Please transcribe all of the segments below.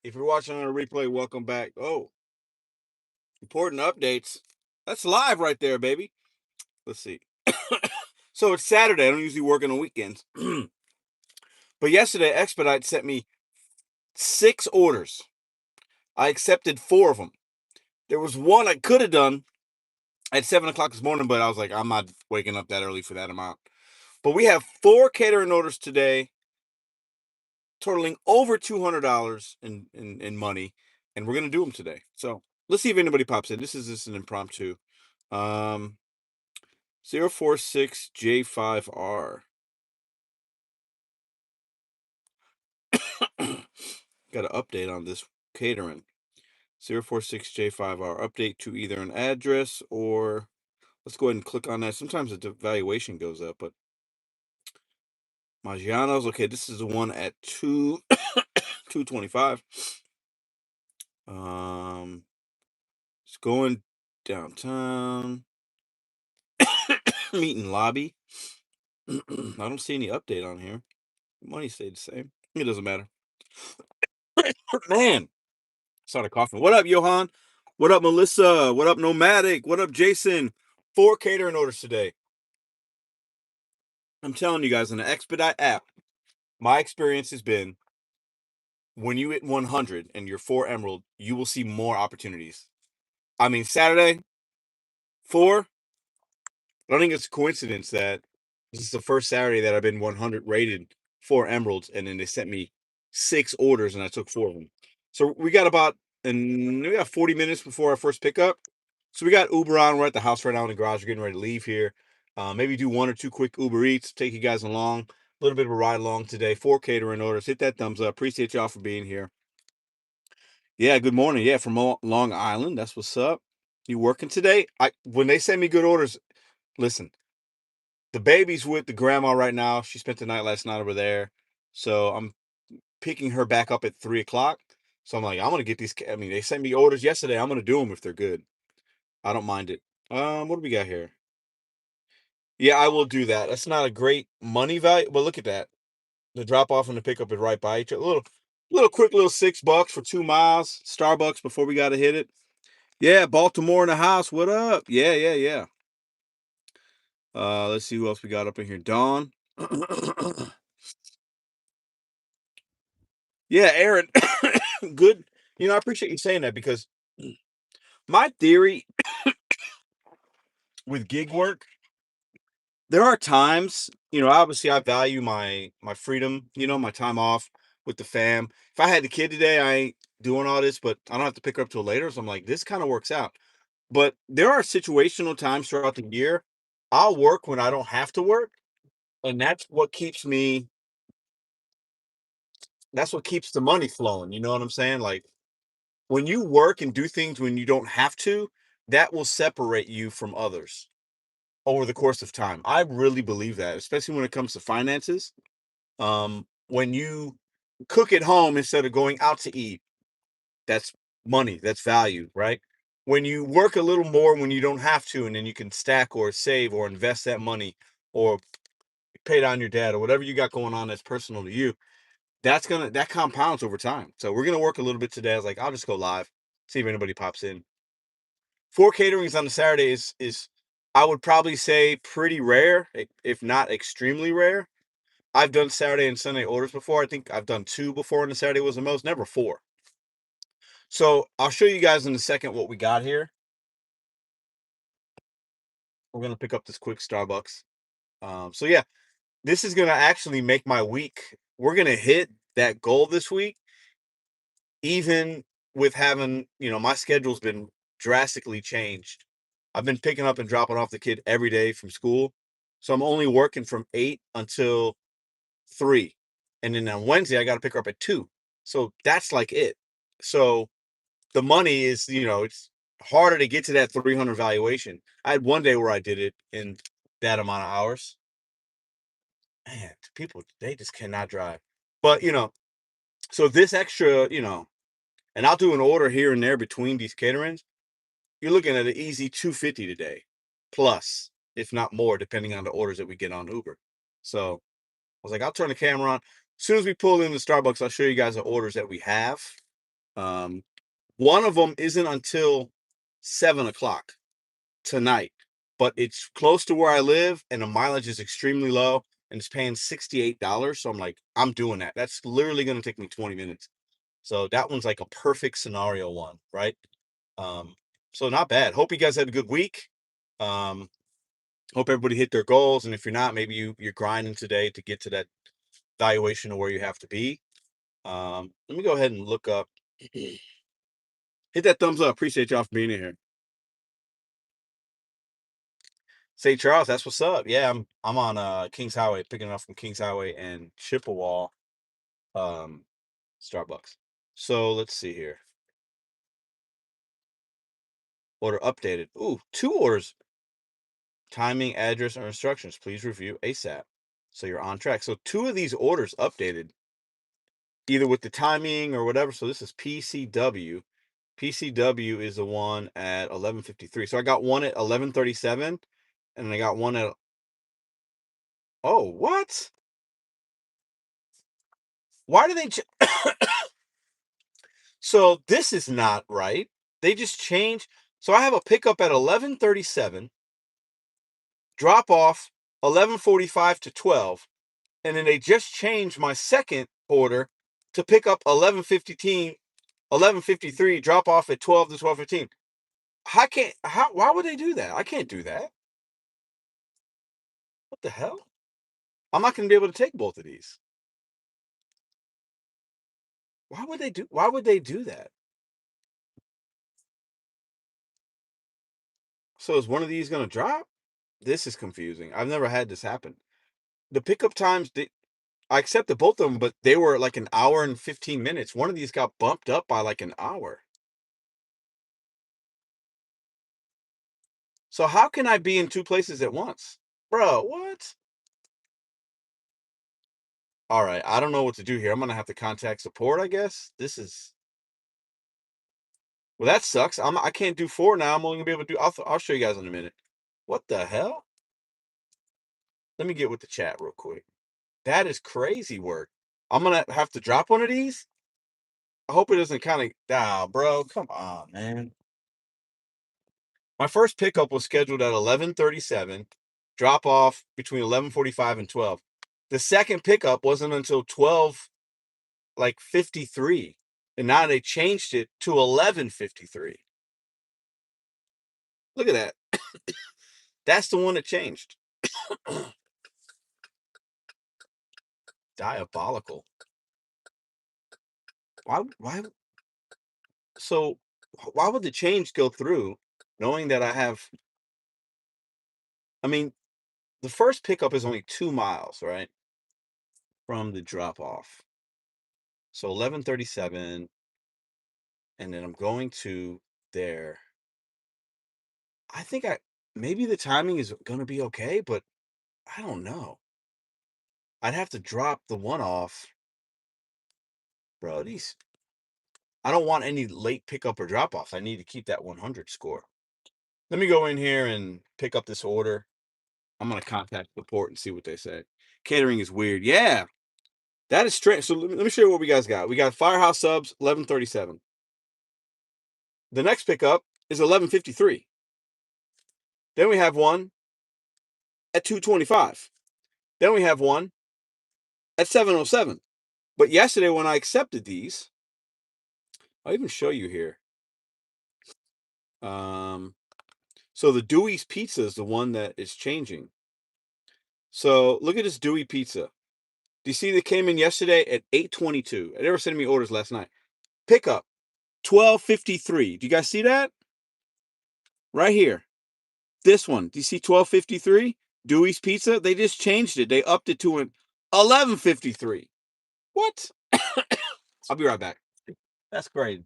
If you're watching on a replay, welcome back. Oh, important updates. That's live right there, baby. Let's see. So it's Saturday. I don't usually work on the weekends. But yesterday, Expedite sent me 6 orders. I accepted 4 of them. There was one I could have done at 7 o'clock this morning, but I was like, I'm not waking up that early for that amount. But we have 4 catering orders today, totaling over $200 in money, and we're gonna do them today. So let's see if anybody pops in. This is just an impromptu. Um, 046J5R. Got an update on this catering. 046J5R. Update to either an address or let's go ahead and click on that. Sometimes the valuation goes up, but Maggiano's. Okay, this is the one at 225. It's going downtown. Meeting lobby. I don't see any update on here. Money stayed the same. It doesn't matter. Man, started coughing. What up, Johan? What up, Melissa? What up, Nomadic? What up, Jason? 4 catering orders today. I'm telling you guys, on the Expedite app, my experience has been when you hit 100 and you're 4 Emerald, you will see more opportunities. I mean, Saturday, 4. I don't think it's a coincidence that this is the first Saturday that I've been 100 rated 4 Emeralds, and then they sent me 6 orders, and I took 4 of them. So we got 40 minutes before our first pickup. So we got Uber on. We're at the house right now in the garage. We're getting ready to leave here. Maybe do 1 or 2 quick Uber Eats, take you guys along. A little bit of a ride along today. 4 catering orders. Hit that thumbs up. Appreciate y'all for being here. Yeah, good morning. Yeah, from Long Island. That's what's up. You working today? When they send me good orders, listen, the baby's with the grandma right now. She spent the night last night over there. So I'm picking her back up at 3 o'clock. So I'm like, I'm gonna get these. I mean, they sent me orders yesterday. I'm gonna do them if they're good. I don't mind it. What do we got here? Yeah, I will do that. That's not a great money value, but look at that. The drop off and the pickup is right by each other. Little quick little $6 for 2 miles. Starbucks before we gotta hit it. Yeah, Baltimore in the house. What up? Yeah, yeah, yeah. Let's see who else we got up in here. Dawn. Yeah, Aaron. Good. I appreciate you saying that because my theory with gig work, there are times, obviously I value my freedom, my time off with the fam. If I had the kid today, I ain't doing all this, but I don't have to pick her up till later. So I'm like, this kind of works out. But there are situational times throughout the year. I'll work when I don't have to work. And that's what keeps the money flowing. You know what I'm saying? Like when you work and do things when you don't have to, that will separate you from others over the course of time. I really believe that, especially when it comes to finances. When you cook at home instead of going out to eat, that's money, that's value, right? When you work a little more when you don't have to, and then you can stack or save or invest that money or pay down your debt or whatever you got going on that's personal to you, that compounds over time. So we're gonna work a little bit today. I was like, I'll just go live, see if anybody pops in. 4 caterings on a Saturday is I would probably say pretty rare, if not extremely rare. I've done Saturday and Sunday orders before. I think I've done 2 before, and the Saturday was the most, never 4. So I'll show you guys in a second what we got here. We're gonna pick up this quick Starbucks. So yeah, this is gonna actually make my week. We're gonna hit that goal this week, even with having, my schedule's been drastically changed. I've been picking up and dropping off the kid every day from school. So I'm only working from 8 until 3. And then on Wednesday, I got to pick her up at 2. So that's like it. So the money is, it's harder to get to that 300 valuation. I had one day where I did it in that amount of hours. Man, people, they just cannot drive. But, so this extra, and I'll do an order here and there between these caterings. You're looking at an easy 250 today, plus, if not more, depending on the orders that we get on Uber. So I was like, I'll turn the camera on. As soon as we pull in the Starbucks, I'll show you guys the orders that we have. One of them isn't until 7 o'clock tonight, but it's close to where I live, and the mileage is extremely low, and it's paying $68. So I'm like, I'm doing that. That's literally going to take me 20 minutes. So that one's like a perfect scenario one, right? Um, so not bad. Hope you guys had a good week. Um, Hope everybody hit their goals, and if you're not, maybe you're grinding today to get to that valuation of where you have to be. Let me go ahead and look up. Hit that thumbs up. Appreciate y'all for being in here. St. Charles, that's what's up. Yeah, I'm on Kings Highway, picking up from Kings Highway and Chippewa, um, Starbucks. So let's see here. Order updated. Ooh, 2 orders. Timing, address, or instructions. Please review ASAP. So you're on track. So 2 of these orders updated, either with the timing or whatever. So this is PCW. PCW is the one at 11:53. So I got one at 11:37, and I got one at. Oh, what? Why do they? So this is not right. They just changed. So I have a pickup at 11:37, drop off 11:45 to 12, and then they just changed my second order to pick up 11:53, drop off at 12 to 12:15. Why would they do that? I can't do that. What the hell? I'm not going to be able to take both of these. Why would they do that? So is one of these going to drop? This is confusing. I've never had this happen. The pickup times, I accepted both of them, but they were like an hour and 15 minutes. One of these got bumped up by like an hour. So how can I be in 2 places at once? Bro, what? All right, I don't know what to do here. I'm gonna have to contact support, I guess. This is Well, that sucks. I can't do 4 now. I'm only gonna be able to do. I'll show you guys in a minute. What the hell? Let me get with the chat real quick. That is crazy work. I'm gonna have to drop one of these. I hope it doesn't kind of. Nah, bro. Come on, man. My first pickup was scheduled at 11:37. Drop off between 11:45 and 12. The second pickup wasn't until 12 like 53. And now they changed it to 11:53. Look at that. That's the one that changed. Diabolical. Why so why would the change go through knowing that I mean, the first pickup is only 2 miles, right? From the drop off. So 11:37, and then I'm going to there. I think maybe the timing is going to be okay, but I don't know. I'd have to drop the one off. Bro, I don't want any late pickup or drop offs. I need to keep that 100 score. Let me go in here and pick up this order. I'm going to contact support and see what they say. Catering is weird. Yeah, that is strange. So let me show you what we guys got. We got Firehouse Subs, 11:37. The next pickup is 11:53. Then we have one at 2:25. Then we have one at 7:07. But yesterday when I accepted these, I'll even show you here. So the Dewey's Pizza is the one that is changing. So look at this Dewey Pizza. Do you see that came in yesterday at 8:22? They were sending me orders last night. Pickup 12:53. Do you guys see that? Right here. This one. Do you see 12:53? Dewey's Pizza. They just changed it. They upped it to an 11:53. What? I'll be right back. That's great.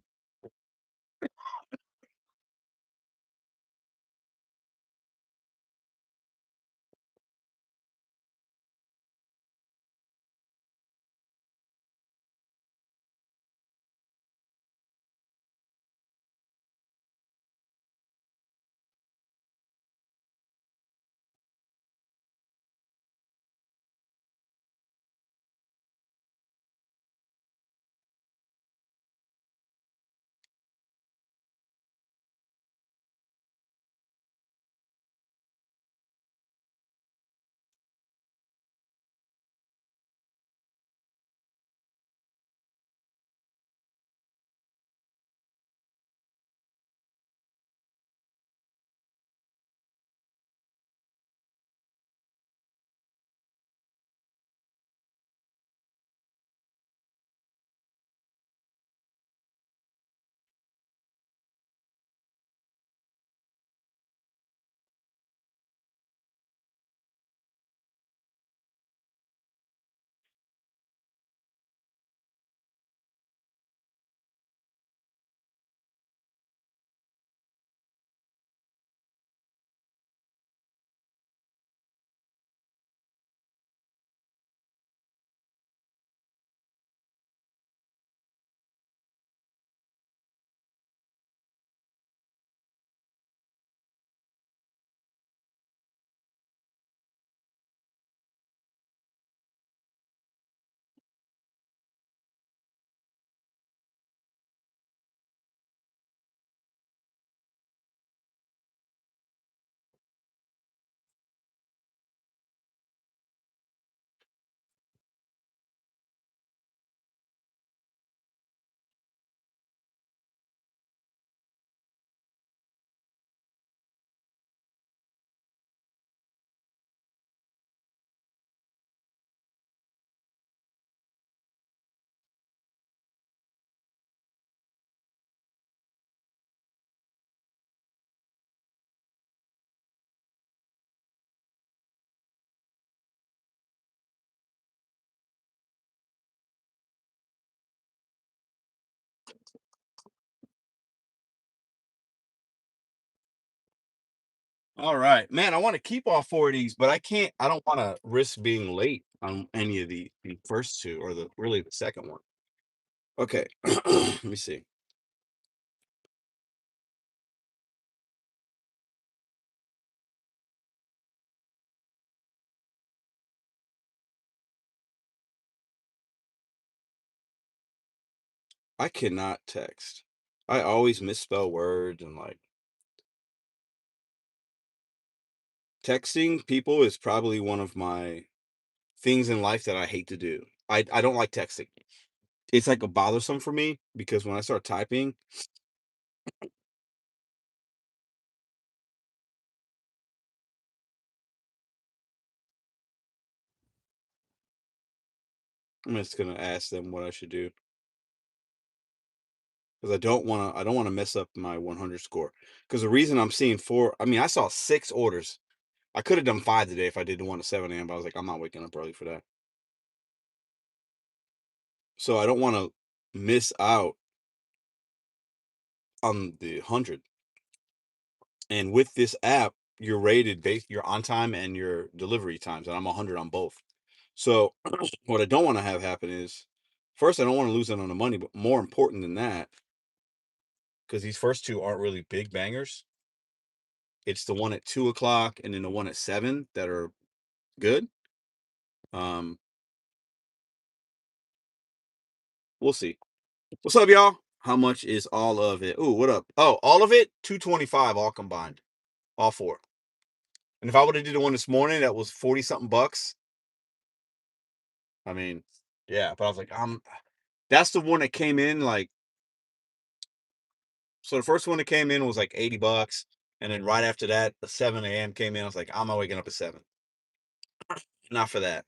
All right, man. I want to keep all four of these, but I can't. I don't want to risk being late on any of the first two or the really the second one. Okay, let me see. I cannot text. I always misspell words and like texting people is probably one of my things in life that I hate to do. I don't like texting. It's like a bothersome for me because when I start typing, I'm just gonna ask them what I should do because I don't want to mess up my 100 score. Because the reason I'm seeing four, I mean, I saw six orders. I could have done five today if I did the one at 7 a.m. But I was like, I'm not waking up early for that. So I don't want to miss out on the 100. And with this app, you're rated based your on time and your delivery times, and I'm 100 on both. So what I don't want to have happen is, first, I don't want to lose out on the money, but more important than that, because these first two aren't really big bangers. It's the one at 2 o'clock and then the one at 7 that are good. Um, we'll see. What's up, y'all? How much is all of it? Ooh, what up? Oh, all of it, 225, all combined, all four. And if I would have did the one this morning, that was 40 something bucks. I mean, yeah, but I was like, that's the one that came in like, so the first one that came in was like 80 bucks. And then right after that, the 7 a.m. came in. I was like, I'm not waking up at 7. Not for that.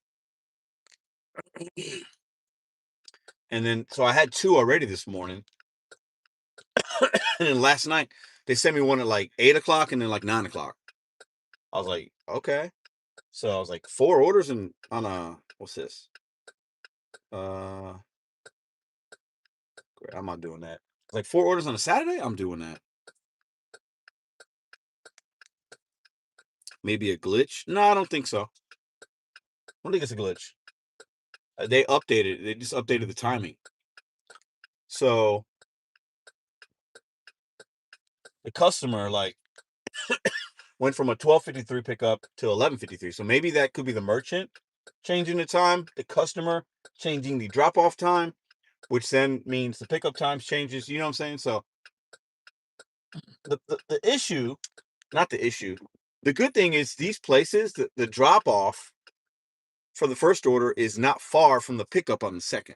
And then, so I had two already this morning. And then last night, they sent me one at like 8 o'clock and then like 9 o'clock. I was like, okay. So I was like, four orders and on a, what's this? Uh, Great. I'm not doing that. Like four orders on a Saturday? I'm doing that. Maybe a glitch? No, I don't think so. I don't think it's a glitch. They just updated the timing. So the customer like went from a 12:53 pickup to 11:53. So maybe that could be the merchant changing the time, the customer changing the drop off time, which then means the pickup times changes. You know what I'm saying? So the issue, not the issue, the good thing is these places, the drop off for the first order is not far from the pickup on the second.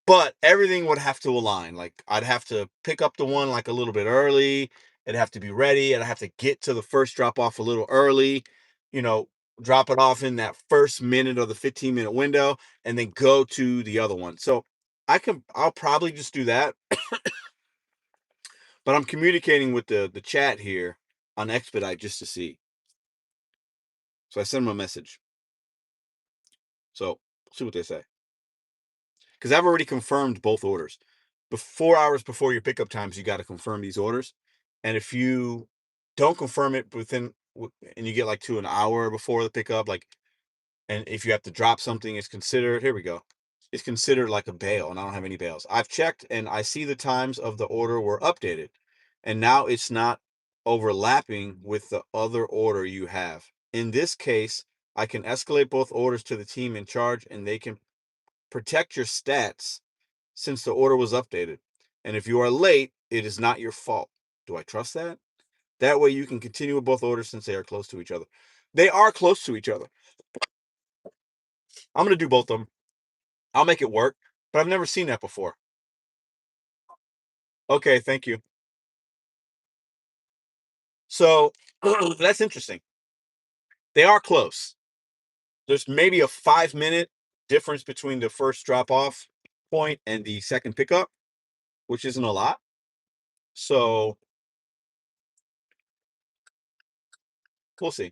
But everything would have to align. Like I'd have to pick up the one like a little bit early. It'd have to be ready. I'd have to get to the first drop off a little early, you know, drop it off in that first minute of the 15-minute window and then go to the other one. So I'll probably just do that. But I'm communicating with the chat here on Expedite just to see. So I send them a message. So see what they say. Because I've already confirmed both orders. 4 hours before your pickup times, you got to confirm these orders. And if you don't confirm it and you get like to an hour before the pickup, like, and if you have to drop something, it's considered, here we go. It's considered like a bail, and I don't have any bails. I've checked and I see the times of the order were updated. And now it's not overlapping with the other order you have. In this case, I can escalate both orders to the team in charge and they can protect your stats since the order was updated. And if you are late, it is not your fault. Do I trust that? That way you can continue with both orders since they are close to each other. They are close to each other. I'm going to do both of them. I'll make it work, but I've never seen that before. Okay, thank you. So that's interesting. They are close. There's maybe a 5 minute difference between the first drop off point and the second pickup, which isn't a lot. So we'll see.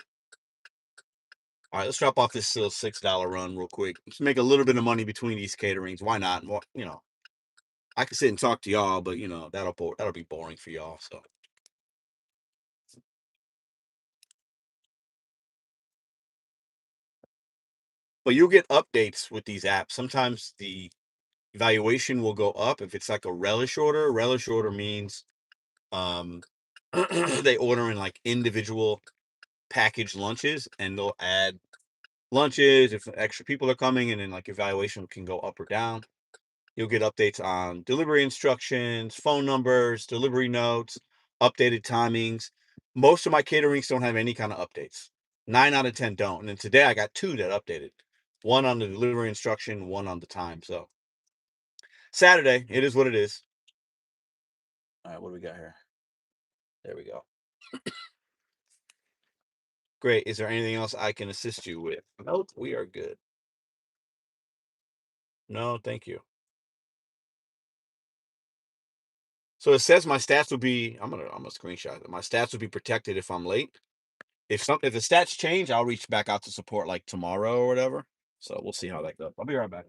All right, let's drop off this little $6 run real quick. Let's make a little bit of money between these caterings. Why not? Well, I can sit and talk to y'all, but that'll be boring for y'all. So But you'll get updates with these apps. Sometimes the evaluation will go up if it's like a relish order. Relish order means um they order in like individual packaged lunches, and they'll add lunches if extra people are coming, and then like evaluation can go up or down. You'll get updates on delivery instructions, phone numbers, delivery notes, updated timings. Most of my caterings don't have any kind of updates. 9 out of 10 don't. And then today I got two that updated. One on the delivery instruction, one on the time. So Saturday, it is what it is. All right, what do we got here? There we go. Great. Is there anything else I can assist you with? Nope, we are good. No, thank you. So it says my stats will be. I'm gonna screenshot it. My stats will be protected if I'm late. If the stats change, I'll reach back out to support like tomorrow or whatever. So we'll see how that goes. I'll be right back.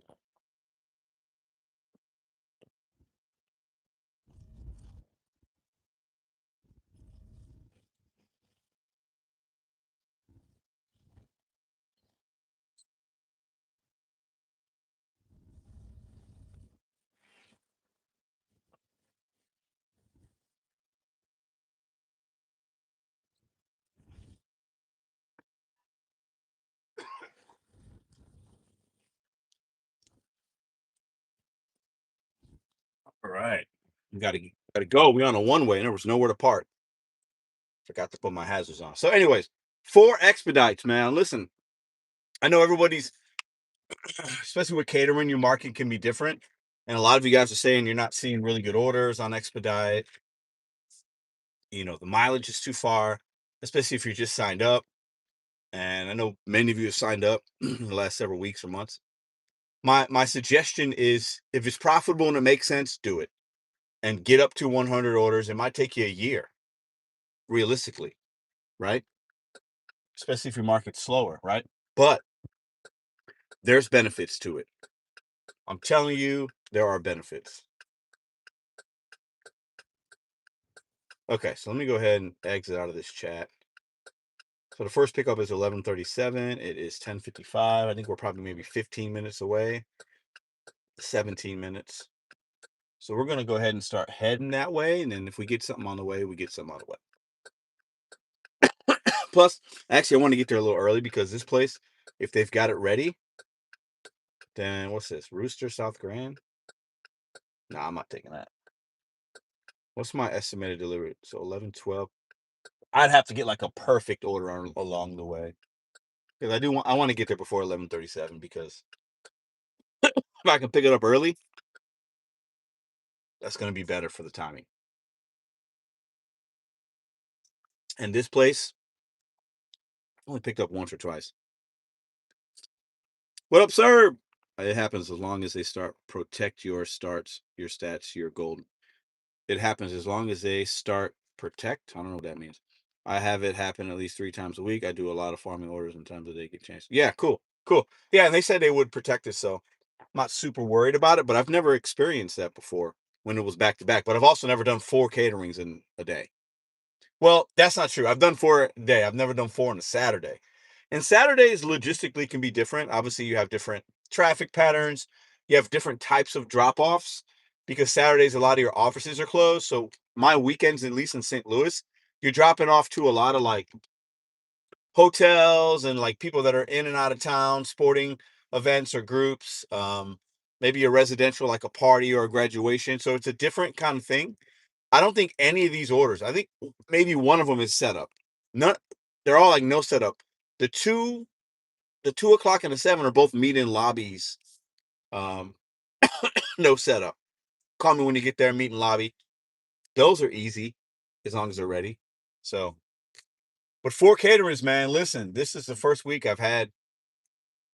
All right. We gotta go. We on a one way and there was nowhere to park. Forgot to put my hazards on. So, anyways, 4 expedites, man. Listen, I know everybody's especially with catering, your market can be different. And a lot of you guys are saying you're not seeing really good orders on expedite. The mileage is too far, especially if you're just signed up. And I know many of you have signed up in the last several weeks or months. My suggestion is if it's profitable and it makes sense, do it and get up to 100 orders. It might take you a year, realistically, right? Especially if your market's slower, right? But there's benefits to it. I'm telling you, there are benefits. Okay, so let me go ahead and exit out of this chat. So the first pickup is 11:37. It is 10:55. I think we're probably maybe 15 minutes away. 17 minutes. So we're going to go ahead and start heading that way. And then if we get something on the way, we get something on the way. Plus, actually, I want to get there a little early because this place, if they've got it ready, then what's this? Rooster, South Grand? Nah, I'm not taking that. What's my estimated delivery? So 11:12. I'd have to get like a perfect order along the way. Because I want to get there before 11:37 because if I can pick it up early, that's going to be better for the timing. And this place, I only picked up once or twice. What up, sir? It happens as long as they start protect your stats, your gold. It happens as long as they start protect. I don't know what that means. I have it happen at least 3 times a week. I do a lot of farming orders and times that they get changed. Yeah, cool. Cool. Yeah, and they said they would protect it, so I'm not super worried about it, but I've never experienced that before when it was back to back. But I've also never done 4 caterings in a day. Well, that's not true. I've done 4 a day. I've never done 4 on a Saturday. And Saturdays logistically can be different. Obviously, you have different traffic patterns. You have different types of drop-offs because Saturdays a lot of your offices are closed. So my weekends, at least in St. Louis, you're dropping off to a lot of like hotels and like people that are in and out of town, sporting events or groups. Maybe a residential, like a party or a graduation. So it's a different kind of thing. I don't think any of these orders. I think maybe one of them is set up. None. They're all like no setup. The two, the 2 o'clock and the 7 are both meet-in lobbies. Um, no setup. Call me when you get there. Meet-in lobby. Those are easy, as long as they're ready. So, but 4 caterers, man. Listen, this is the first week I've had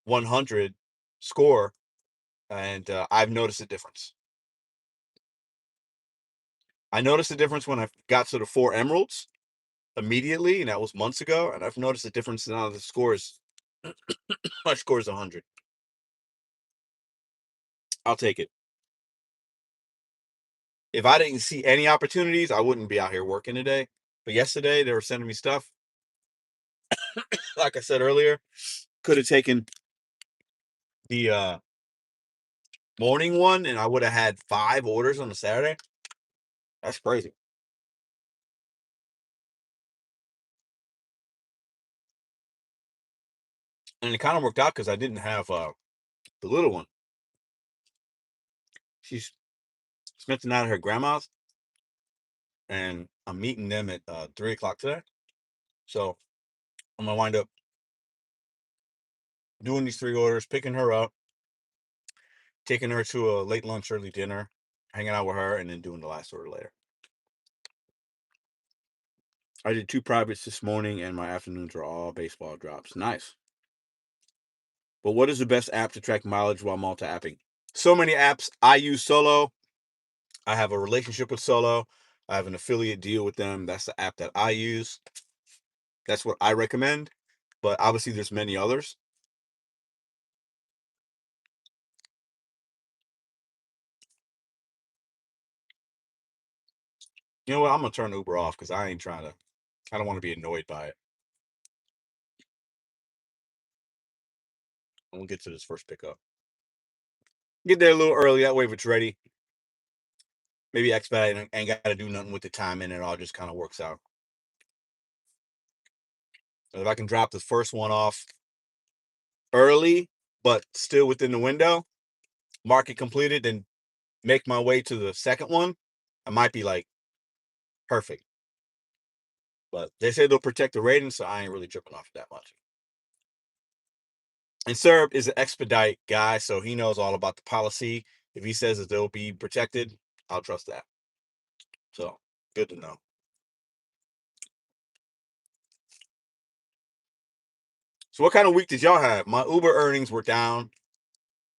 100 score, and I've noticed a difference. I noticed a difference when I got to the 4 emeralds immediately, and that was months ago. And I've noticed a difference now. The scores, my score is 100. I'll take it. If I didn't see any opportunities, I wouldn't be out here working today. But yesterday they were sending me stuff. Like I said earlier, could have taken the morning one, and I would have had 5 orders on a Saturday. That's crazy. And it kind of worked out because I didn't have the little one. She's spent the night at her grandma's, and I'm meeting them at 3 o'clock today. So I'm gonna wind up doing these 3 orders, picking her up, taking her to a late lunch, early dinner, hanging out with her, and then doing the last order later. I did 2 privates this morning, and my afternoons are all baseball drops. Nice. But what is the best app to track mileage while multi-apping? So many apps. I use Solo. I have a relationship with Solo. I have an affiliate deal with them. That's the app that I use. That's what I recommend. But obviously, there's many others. You know what? I'm gonna turn Uber off because I ain't trying to. I don't want to be annoyed by it. I'm gonna get to this first pickup. Get there a little early. That way, if it's ready, maybe expedite ain't got to do nothing with the time, and it all just kind of works out. If I can drop the first one off early, but still within the window, mark it completed, then make my way to the second one, I might be like perfect. But they say they'll protect the rating, so I ain't really tripping off that much. And Serb is an expedite guy, so he knows all about the policy. If he says that they'll be protected, I'll trust that. So good to know. So what kind of week did y'all have? My Uber earnings were down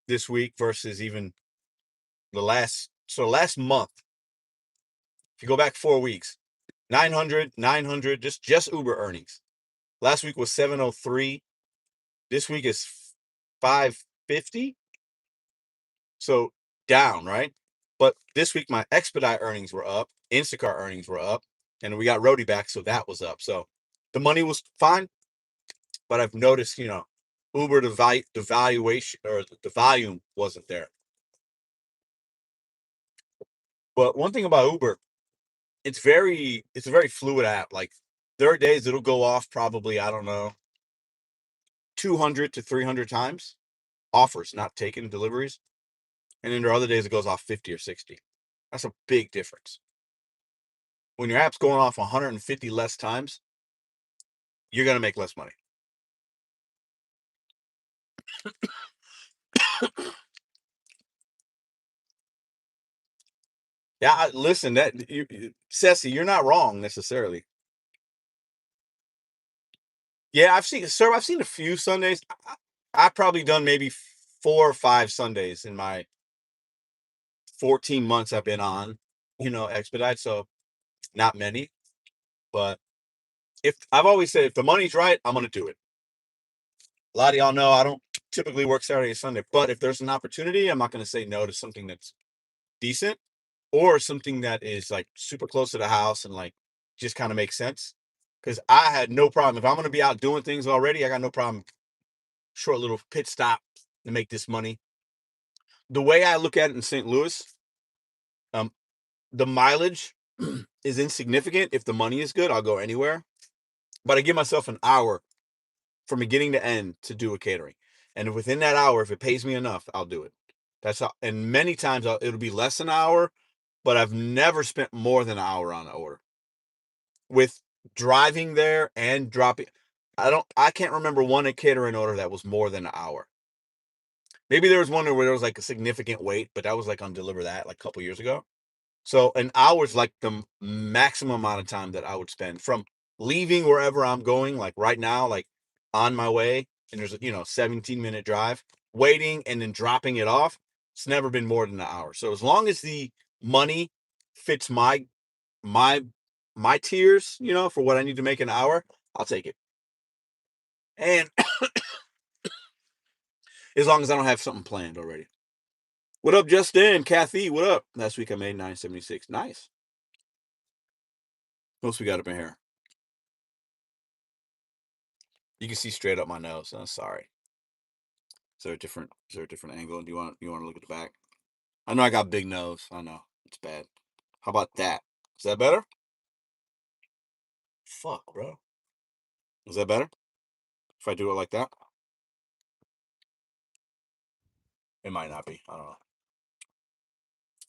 this week versus even last month. If you go back 4 weeks, 900, just Uber earnings. Last week was 703. This week is 550. So down, right? But this week my expedite earnings were up, Instacart earnings were up, and we got Roadie back, so that was up. So the money was fine, but I've noticed, Uber the valuation or the volume wasn't there. But one thing about Uber, it's a very fluid app. Like there are days it'll go off probably, I don't know, 200 to 300 times offers, not taken deliveries. And then there are other days it goes off 50 or 60. That's a big difference. When your app's going off 150 less times, you're going to make less money. Yeah, listen, Ceci, you're not wrong necessarily. Yeah, I've seen a few Sundays. I've probably done maybe 4 or 5 Sundays in my 14 months I've been on, expedite. So not many, but if I've always said if the money's right, I'm going to do it. A lot of y'all know I don't typically work Saturday and Sunday, but if there's an opportunity, I'm not going to say no to something that's decent or something that is like super close to the house and like just kind of makes sense. Because I had no problem. If I'm going to be out doing things already, I got no problem. Short little pit stop to make this money. The way I look at it in St. Louis, um, the mileage is insignificant. If the money is good, I'll go anywhere. But I give myself an hour from beginning to end to do a catering. And within that hour, if it pays me enough, I'll do it. That's how, and many times it'll be less than an hour, but I've never spent more than an hour on an order. With driving there and dropping, I can't remember one catering order that was more than an hour. Maybe there was one where there was like a significant wait, but that was like on Deliver That like a couple years ago. So an hour is like the maximum amount of time that I would spend from leaving wherever I'm going, like right now, like on my way, and there's a 17-minute drive, waiting and then dropping it off. It's never been more than an hour. So as long as the money fits my my tiers, for what I need to make an hour, I'll take it. And as long as I don't have something planned already. What up, Justin? Kathy, what up? Last week I made 976. Nice. What else we got up in here? You can see straight up my nose. I'm sorry. Is there a different angle? Do you want to look at the back? I know I got big nose. I know it's bad. How about that? Is that better? Fuck, bro. Is that better? If I do it like that? It might not be. I don't know.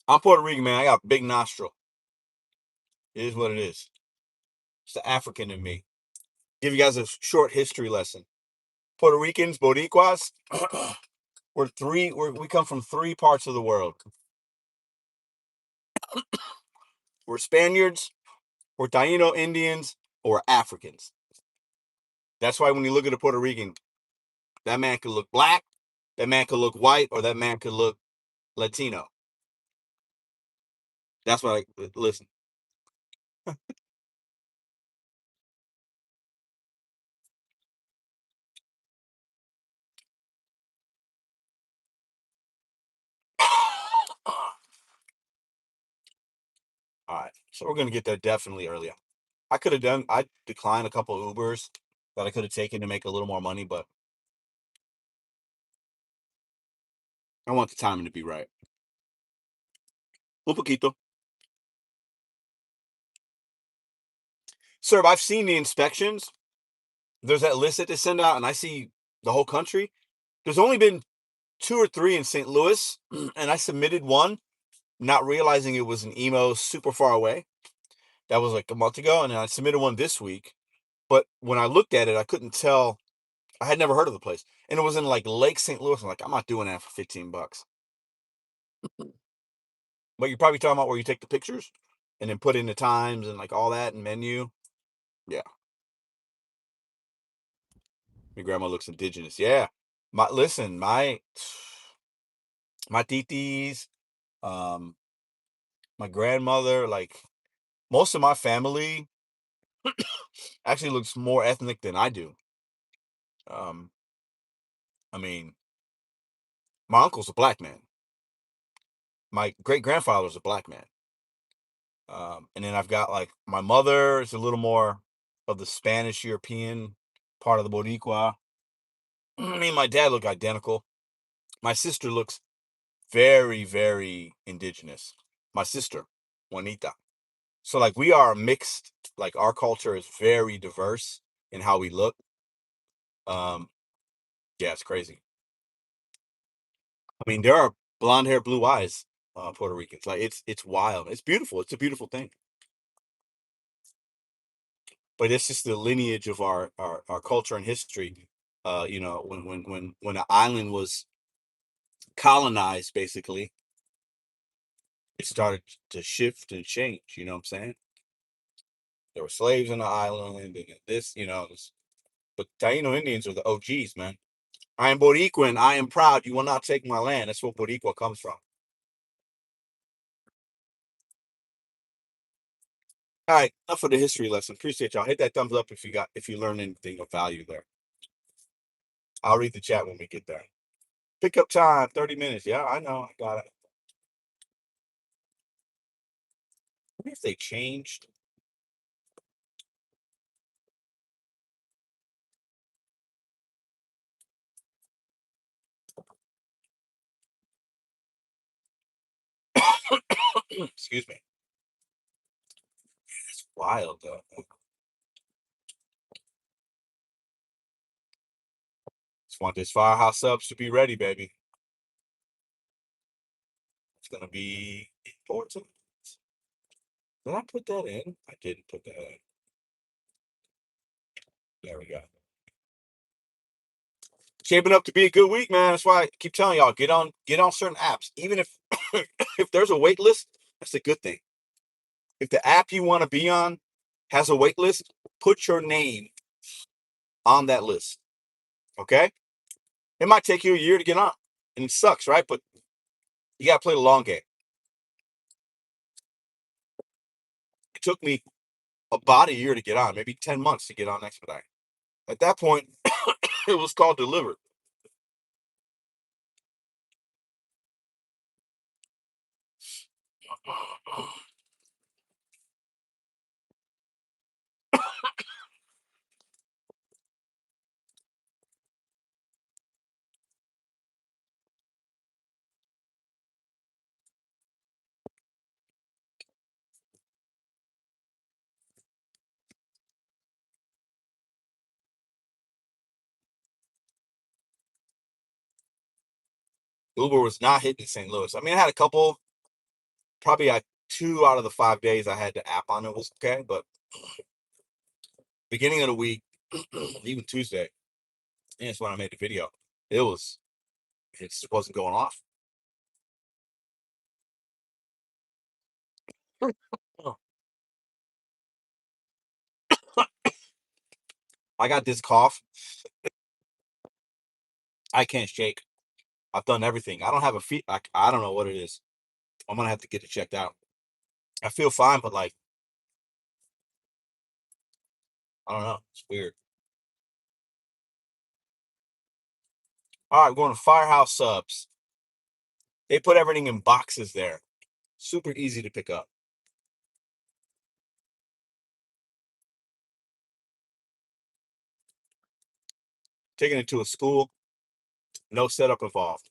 I'm Puerto Rican, man. I got big nostril. It is what it is. It's the African in me. Give you guys a short history lesson. Puerto Ricans, Boricuas, we come from three parts of the world. We're Spaniards, we're Taino Indians, or we're Africans. That's why when you look at a Puerto Rican, that man could look black, that man could look white, or that man could look Latino. That's why listen. All right, so we're gonna get there definitely earlier. I declined a couple of Ubers that I could have taken to make a little more money, but I want the timing to be right. Un poquito. Sir, I've seen the inspections. There's that list that they send out, and I see the whole country. There's only been two or three in St. Louis, and I submitted one, not realizing it was an emo super far away. That was like a month ago, and then I submitted one this week. But when I looked at it, I couldn't tell. I had never heard of the place, and it was in like Lake St. Louis. I'm like, I'm not doing that for $15. But you're probably talking about where you take the pictures and then put in the times and like all that and menu. Yeah, your grandma looks indigenous. Yeah, my titis, um, my grandmother, like most of my family actually looks more ethnic than I do. Um, I mean, my uncle's a black man. My great grandfather's a black man. And then I've got like my mother is a little more of the Spanish European part of the Boricua. Me and my dad look identical. My sister looks very, very indigenous. My sister, Juanita. So like we are mixed. Like our culture is very diverse in how we look. Um, yeah, it's crazy. I mean, there are blonde hair, blue eyes, Puerto Ricans. Like it's wild. It's beautiful. It's a beautiful thing. But it's just the lineage of our culture and history. When an island was colonized, basically, it started to shift and change. You know what I'm saying? There were slaves on the island, and this, but Taino Indians are the OGs, man. I am Boricua and I am proud. You will not take my land. That's where Boricua comes from. All right, enough of the history lesson. Appreciate y'all. Hit that thumbs up if you learned anything of value there. I'll read the chat when we get there. Pickup time, 30 minutes. Yeah, I know. I got it. Maybe if they changed. Excuse me. It's wild though. Just want this firehouse subs to be ready, baby. It's gonna be important. Did I put that in? I didn't put that in. There we go. Shaping up to be a good week, man. That's why I keep telling y'all get on certain apps. Even if if there's a wait list, that's a good thing. If the app you want to be on has a wait list, put your name on that list. Okay? It might take you a year to get on. And it sucks, right? But you gotta play the long game. It took me about a year to get on, maybe 10 months to get on Expedite. At that point, it was called delivered. Uber was not hitting St. Louis. I mean, I had a couple, probably like 2 out of the 5 days I had the app on it was okay, but beginning of the week, even Tuesday, and it's when I made the video. It just wasn't going off. I got this cough. I can't shake. I've done everything. I don't have a feet. I don't know what it is. I'm gonna have to get it checked out. I feel fine, but like I don't know. It's weird. All right, we're going to Firehouse Subs. They put everything in boxes there. Super easy to pick up. Taking it to a school, no setup involved.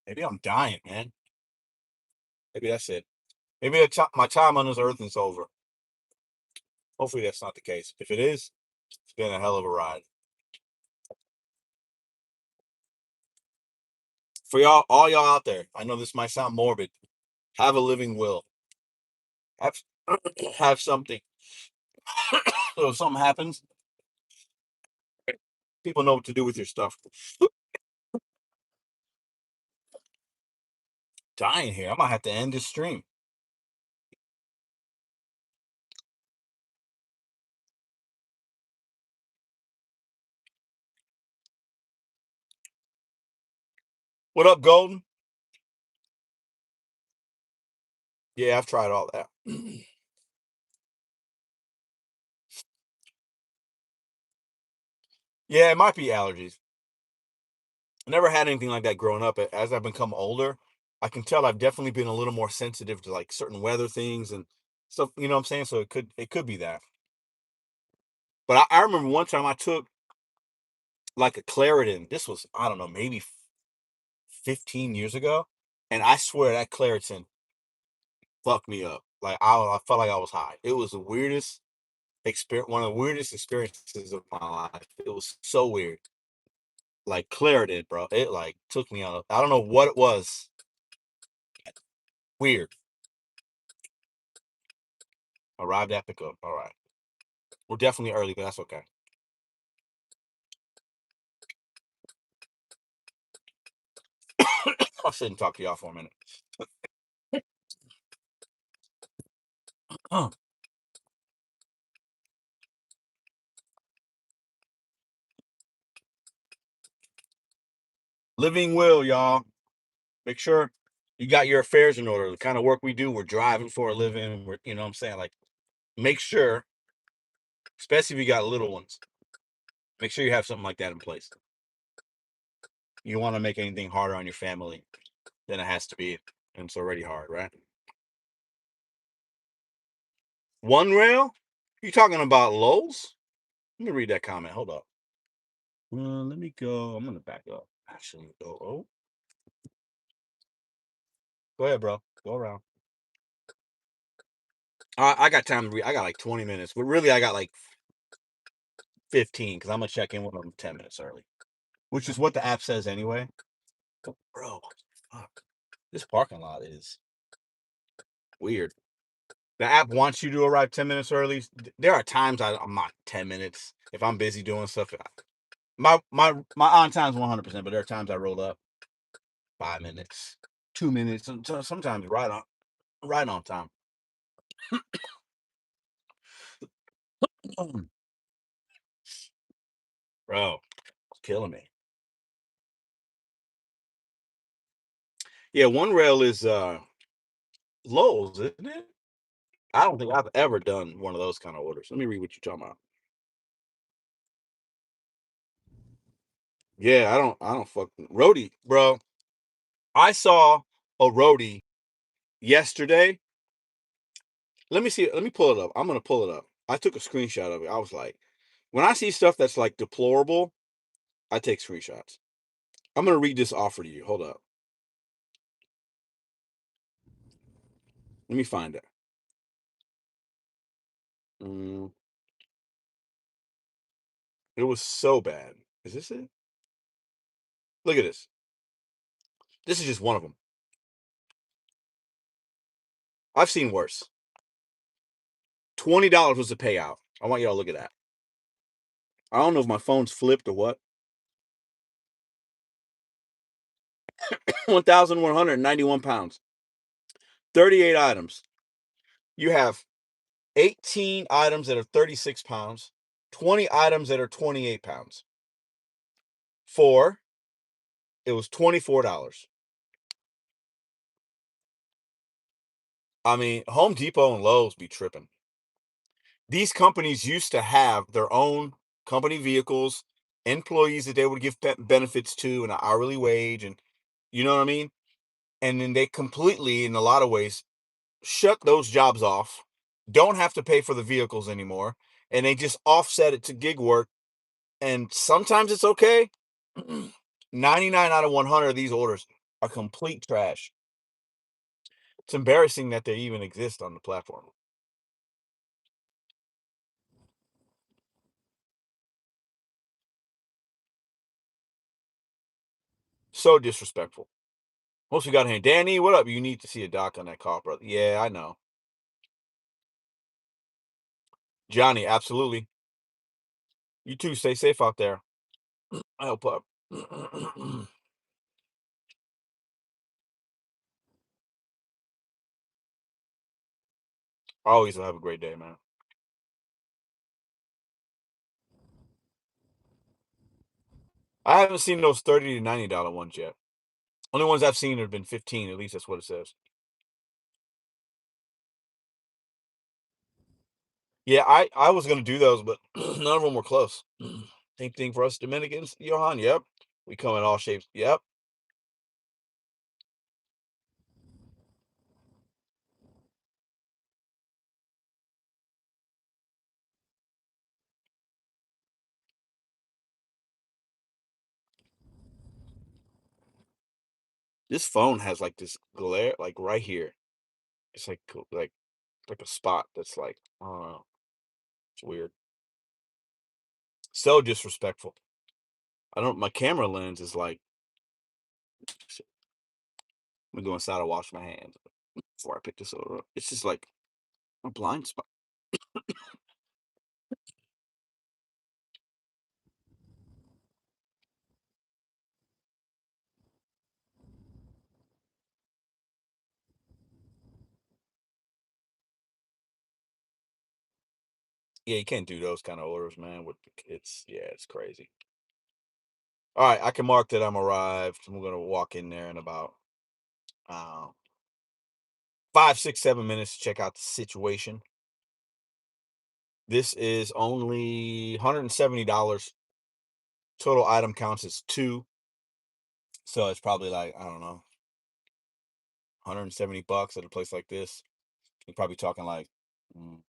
Maybe I'm dying, man. Maybe that's it. Maybe my time on this earth is over. Hopefully that's not the case. If it is, it's been a hell of a ride. For y'all, all y'all out there, I know this might sound morbid. Have a living will. Have have something. So if something happens, people know what to do with your stuff. Dying here. I might have to end this stream. What up, Golden? Yeah, I've tried all that. Yeah, it might be allergies. I never had anything like that growing up. As I've become older, I can tell I've definitely been a little more sensitive to like certain weather things and stuff. You know what I'm saying? So it could be that. But I remember one time I took like a Claritin. This was I don't know maybe 15 years ago, and I swear that Claritin fucked me up. Like I felt like I was high. It was the weirdest experience, one of the weirdest experiences of my life. It was so weird. Like Claritin, bro. It like took me out. I don't know what it was. Weird. Arrived at pickup. All right. We're definitely early, but that's okay. I'll sit and talk to y'all for a minute. Living will, y'all. Make sure you got your affairs in order. The kind of work we do, we're driving for a living. We're, you know what I'm saying? Like, make sure, especially if you got little ones, make sure you have something like that in place. You don't want to make anything harder on your family than it has to be. And it's already hard, right? One rail? You talking about Lowe's? Let me read that comment. Hold up. Let me go. I'm gonna back up. Actually, go. Oh, go ahead, bro. Go around. I got time to read. I got like 20 minutes, but really, I got like 15 because I'm gonna check in with them 10 minutes early, which is what the app says anyway. Bro, fuck. This parking lot is weird. The app wants you to arrive 10 minutes early. There are times I'm not 10 minutes if I'm busy doing stuff. My on time's 100%, but there are times I roll up 5 minutes, 2 minutes, sometimes right on time. Bro, it's killing me. Yeah, one rail is Lowe's, isn't it? I don't think I've ever done one of those kind of orders. Let me read what you're talking about. Yeah, I don't fuck roadie, bro. I saw a roadie yesterday. Let me see. Let me pull it up. I'm gonna pull it up. I took a screenshot of it. I was like, when I see stuff that's like deplorable, I take screenshots. I'm gonna read this offer to you. Hold up. Let me find it. Mm, it was so bad. Is this it? Look at this. This is just one of them. I've seen worse. $20 was the payout. I want y'all to look at that. I don't know if my phone's flipped or what. 1,191 pounds. 38 items. You have 18 items that are 36 pounds, 20 items that are 28 pounds. It was $24. I mean, Home Depot and Lowe's be tripping. These companies used to have their own company vehicles, employees that they would give benefits to, and an hourly wage, and you know what I mean? And then they completely, in a lot of ways, shut those jobs off, don't have to pay for the vehicles anymore, and they just offset it to gig work. And sometimes it's okay. 99 out of 100 of these orders are complete trash. It's embarrassing that they even exist on the platform. So disrespectful. Most we got here. Danny, what up? You need to see a doc on that call, brother. Yeah, I know. Johnny, absolutely. You too. Stay safe out there. I hope up. I always have a great day, man. I haven't seen those $30 to $90 ones yet. Only ones I've seen have been 15. At least that's what it says. Yeah, I was gonna do those, but none of them were close. Same thing for us Dominicans, Johan. Yep, we come in all shapes. Yep. This phone has like this glare, like right here. It's like a spot that's like, I don't know. It's weird. So disrespectful. I don't. My camera lens is like. Let me go inside and wash my hands before I pick this over up. It's just like a blind spot. Yeah, you can't do those kind of orders, man. Yeah, it's crazy. All right, I can mark that I'm arrived. I'm gonna walk in there in about uh, 5, 6, 7 minutes to check out the situation. This is only $170. Total item counts as two, so it's probably like I don't know, $170 at a place like this. You're probably talking like mm,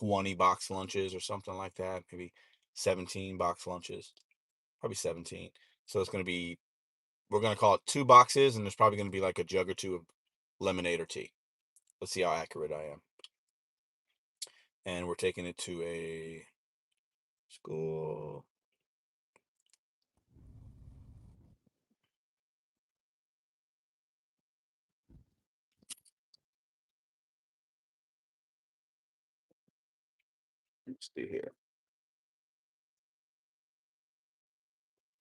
20 box lunches or something like that. Maybe 17 box lunches, probably 17. So it's gonna be we're gonna call it two boxes, and there's probably gonna be like a jug or two of lemonade or tea. Let's see how accurate I am. And we're taking it to a school. Let's see here.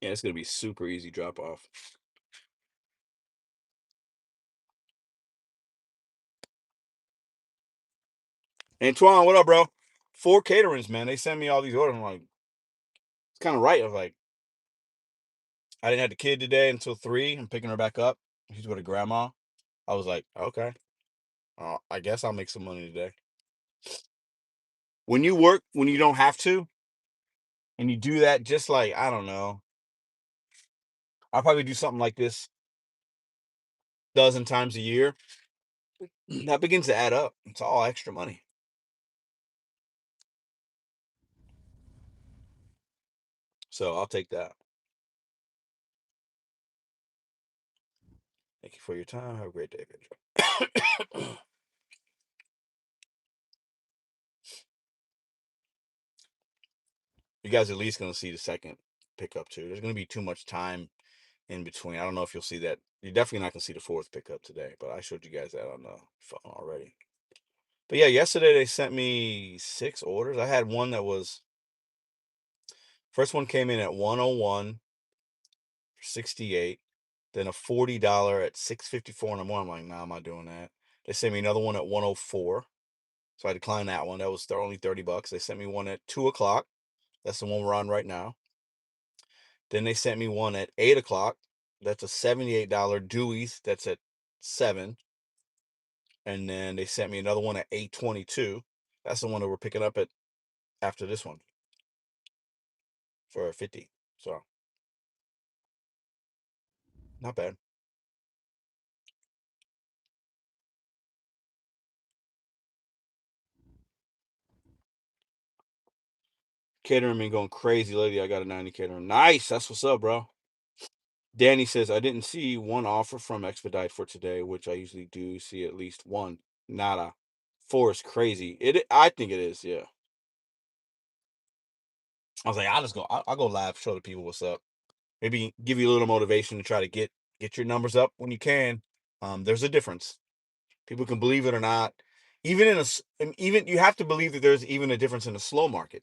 Yeah, it's gonna be super easy drop off. Antoine, what up, bro? Four caterings, man. They send me all these orders. I'm like, it's kind of right. I was like, I didn't have the kid today until 3. I'm picking her back up. She's with her grandma. I was like, okay, I guess I'll make some money today. when you work when you don't have to, and you do that just like, I don't know, I'll probably do something like this dozen times a year. That begins to add up. It's all extra money. So I'll take that. Thank you for your time. Have a great day, Pedro. You guys at least gonna see the second pickup too. There's gonna be too much time in between. I don't know if you'll see that. You're definitely not gonna see the fourth pickup today, but I showed you guys that on the phone already. But yeah, yesterday they sent me 6 orders. I had one that was first one came in at 101 for 68, then a $40 at 654 in the morning. I'm like, nah, I'm not doing that. They sent me another one at 104. So I declined that one. That was only $30. They sent me one at 2 o'clock. That's the one we're on right now. Then they sent me one at 8 o'clock. That's a $78 Dewey's. That's at 7. And then they sent me another one at 8:22. That's the one that we're picking up at after this one for 50. So not bad. Catering been going crazy lately. I got a 90 catering. Nice. That's what's up, bro. Danny says, I didn't see one offer from Expedite for today, which I usually do see at least one. Nada. 4 is crazy. I think it is, yeah. I was like, I'll go live, show the people what's up. Maybe give you a little motivation to try to get your numbers up when you can. There's a difference. People can believe it or not. Even you have to believe that there's even a difference in the slow market.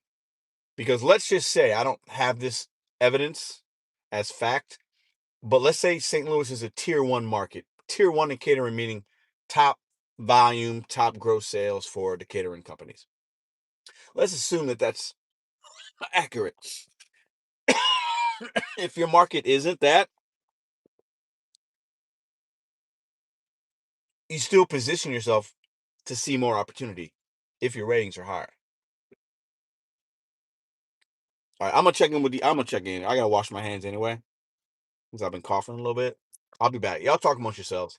Because let's just say I don't have this evidence as fact, but let's say St. Louis is a tier 1 market. Tier 1 in catering meaning top volume, top gross sales for the catering companies. Let's assume that that's accurate. If your market isn't that, you still position yourself to see more opportunity if your ratings are higher. All right, I'm gonna check in. I gotta wash my hands anyway, because I've been coughing a little bit. I'll be back. Y'all talk amongst yourselves.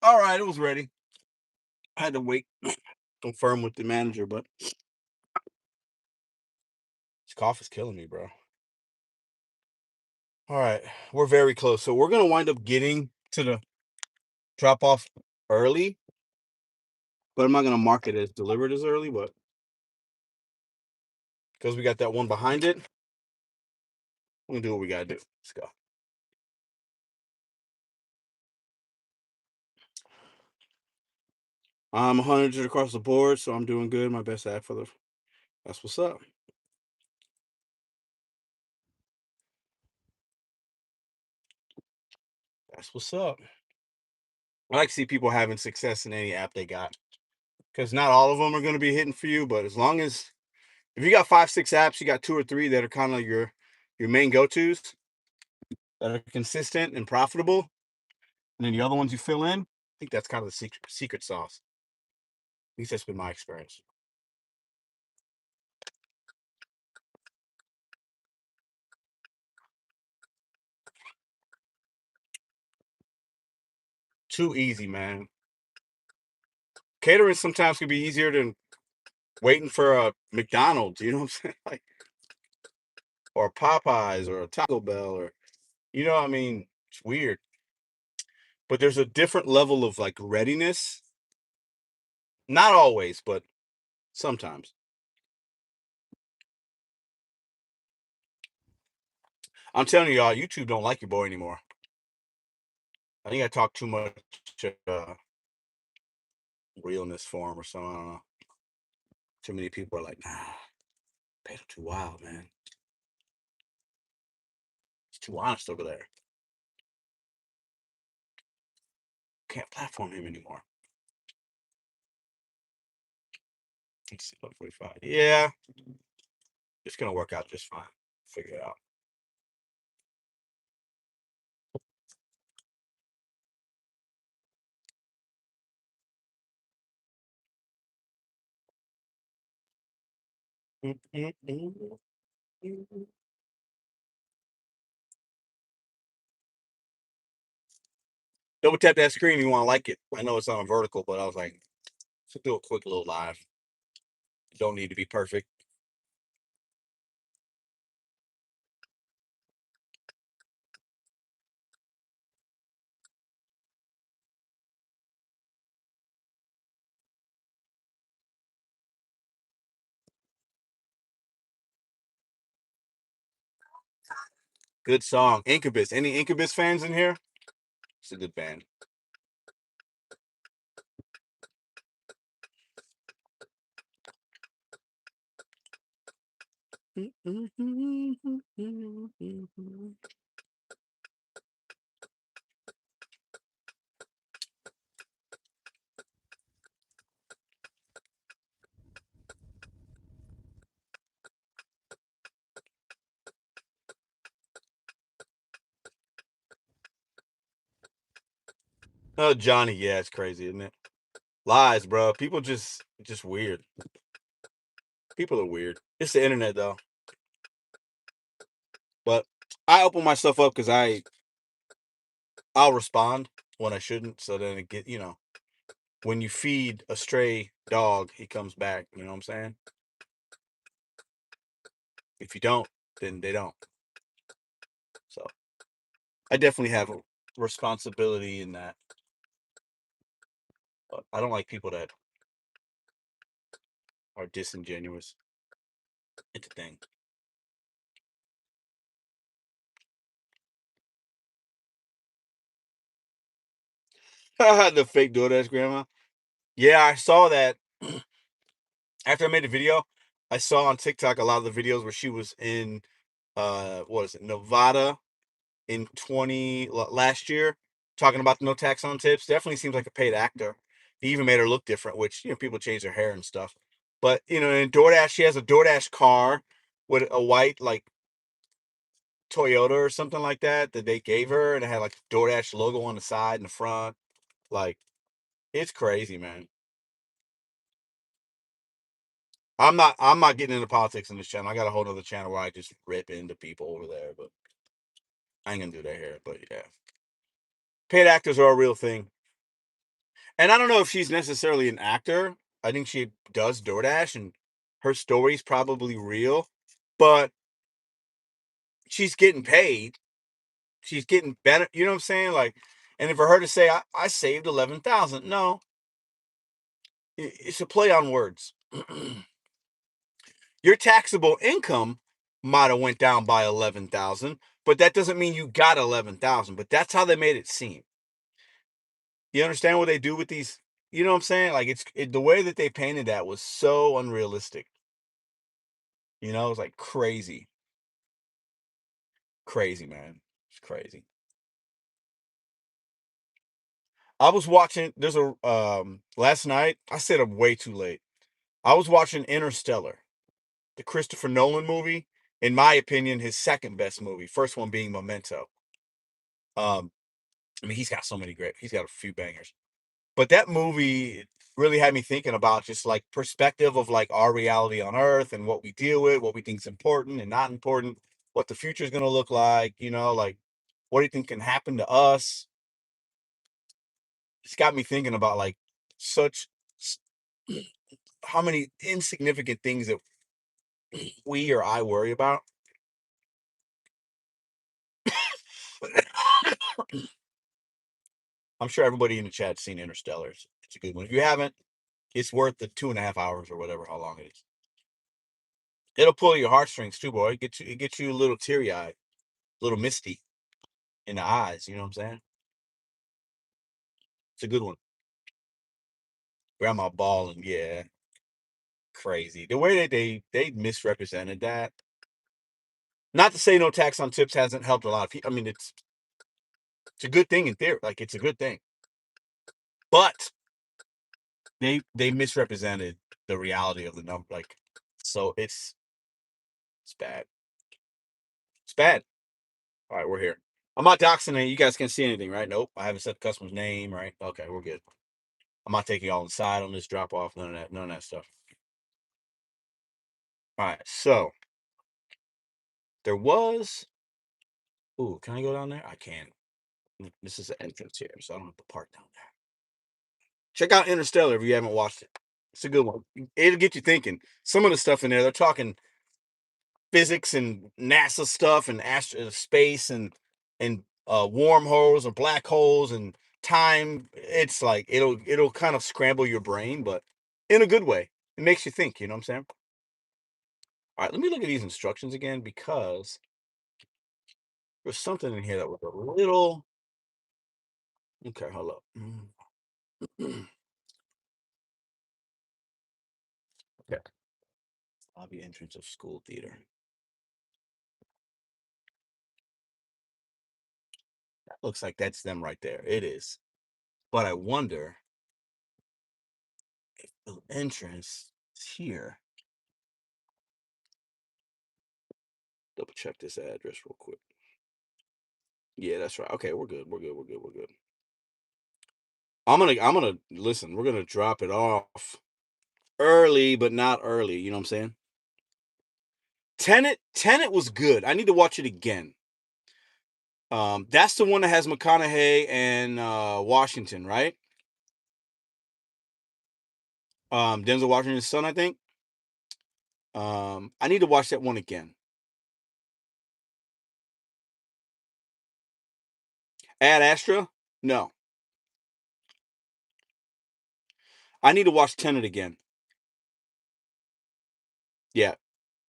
All right, it was ready. I had to wait, confirm with the manager, but this cough is killing me, bro. All right, we're very close. So we're gonna wind up getting to the drop off early, but I'm not gonna mark it as delivered as early, but because we got that one behind it, we're gonna do what we gotta do. Let's go. I'm 100 across the board, so I'm doing good. My best act for the. That's what's up. That's what's up. I like to see people having success in any app they got, because not all of them are going to be hitting for you. But as long as if you got 5, 6 apps, you got 2 or 3 that are kind of your main go tos that are consistent and profitable, and then the other ones you fill in. I think that's kind of the secret sauce. At least that's been my experience. Too easy, man. Catering sometimes can be easier than waiting for a McDonald's. You know what I'm saying? Like, or Popeyes or a Taco Bell or I mean, it's weird. But there's a different level of like readiness. Not always, but sometimes. I'm telling you, y'all, YouTube don't like your boy anymore. I think I talk too much uh, realness for him or something. I don't know. Too many people are like, nah, Pedro too wild, man. He's too honest over there. Can't platform him anymore. Let's see, 45. Yeah, it's gonna work out just fine. Figure it out. Double tap that screen. You want to like it? I know it's on a vertical, but I was like, let's do a quick little live. You don't need to be perfect. Good song. Incubus. Any Incubus fans in here? It's a good band. Oh, Johnny. Yeah, it's crazy, isn't it? Lies, bro. People just weird. People are weird. It's the internet though. But I open myself up because I'll respond when I shouldn't. So then it when you feed a stray dog, he comes back. You know what I'm saying? If you don't, then they don't. So I definitely have a responsibility in that. But I don't like people that are disingenuous. It's a thing. The fake DoorDash grandma. Yeah, I saw that. After I made the video, I saw on TikTok a lot of the videos where she was in what is it, Nevada in last year, talking about the no tax on tips. Definitely seems like a paid actor. He even made her look different, which people change their hair and stuff. But in DoorDash, she has a DoorDash car with a white like Toyota or something like that they gave her, and it had like the DoorDash logo on the side and the front. Like, it's crazy, man. I'm not getting into politics in this channel. I got a whole other channel where I just rip into people over there, but I ain't gonna do that here. But yeah, paid actors are a real thing. And I don't know if she's necessarily an actor. I think she does DoorDash, and her story's probably real, but she's getting paid. She's getting better. You know what I'm saying? Like, and for her to say, I saved 11,000, no, it's a play on words. Your taxable income might have went down by 11,000, but that doesn't mean you got 11,000. But that's how they made it seem. You understand what they do with these? You know what I'm saying? Like the way that they painted that was so unrealistic. You know, it's like crazy, crazy, man. It's crazy. I was watching. There's a last night. I stayed up way too late. I was watching Interstellar, the Christopher Nolan movie. In my opinion, his second best movie. First one being Memento. Um, I mean, he's got so many great. He's got a few bangers. But that movie really had me thinking about just like perspective of like our reality on Earth and what we deal with, what we think is important and not important, what the future is going to look like. You know, like what do you think can happen to us? It's got me thinking about like such s- how many insignificant things that we or I worry about. I'm sure everybody in the chat's seen Interstellar. It's a good one. If you haven't, it's worth the 2.5 hours or whatever how long it is. It'll pull your heartstrings too, boy. It gets you a little teary eyed, a little misty in the eyes. You know what I'm saying? It's a good one. Grandma bawling, yeah, crazy. The way that they misrepresented that. Not to say no tax on tips hasn't helped a lot of people. I mean, it's a good thing in theory. Like it's a good thing, but they misrepresented the reality of the number. Like, so it's bad. It's bad. All right, we're here. I'm not doxing it. You guys can't see anything, right? Nope. I haven't said the customer's name, right? Okay, we're good. I'm not taking y'all inside on this drop off. None of that. None of that stuff. All right. So there was. Ooh, can I go down there? I can. This is the entrance here, so I don't have to park down there. Check out Interstellar if you haven't watched it. It's a good one. It'll get you thinking. Some of the stuff in there, they're talking physics and NASA stuff and space and wormholes or black holes and time. It's like it'll kind of scramble your brain, but in a good way. It makes you think. You know what I'm saying? All right, let me look at these instructions again because there's something in here that was a little. Okay, hold up. Okay, lobby entrance of school theater. That looks like that's them right there. It is. But I wonder if the entrance is here. Double check this address real quick. Yeah, that's right. Okay, we're good. We're good. We're good. We're good. I'm gonna listen. We're gonna drop it off early, but not early. You know what I'm saying? Tenet was good. I need to watch it again. That's the one that has McConaughey and Washington, right? Denzel Washington's son, I think. I need to watch that one again. Ad Astra? No, I need to watch Tenet again. Yeah,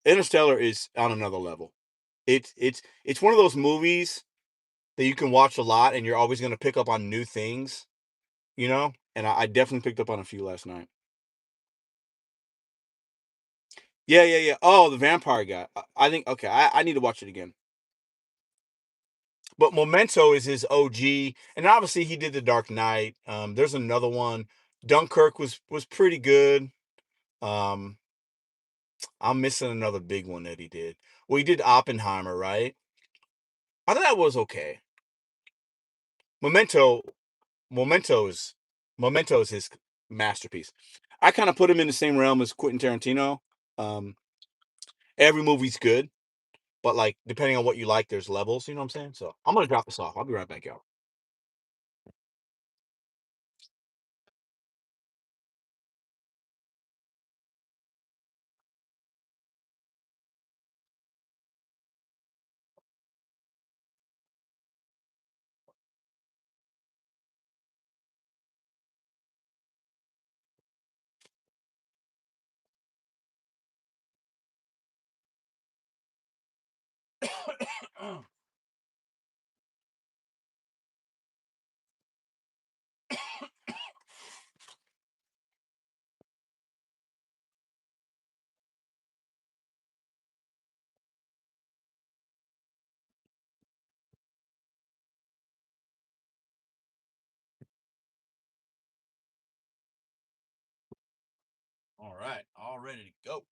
Interstellar is on another level. It's one of those movies that you can watch a lot, and you're always going to pick up on new things, you know. And I definitely picked up on a few last night. Yeah, yeah, yeah. Oh, the vampire guy. I think okay. I need to watch it again. But Memento is his OG, and obviously he did the Dark Knight. There's another one. Dunkirk was pretty good. Um, I'm missing another big one that he did. Well, he did Oppenheimer, right? I thought that was okay. Memento, Memento is Memento is his masterpiece. I kind of put him in the same realm as Quentin Tarantino. Um, every movie's good, but like depending on what you like, there's levels. You know what I'm saying? So I'm gonna drop this off. I'll be right back, y'all. All right, all ready to go.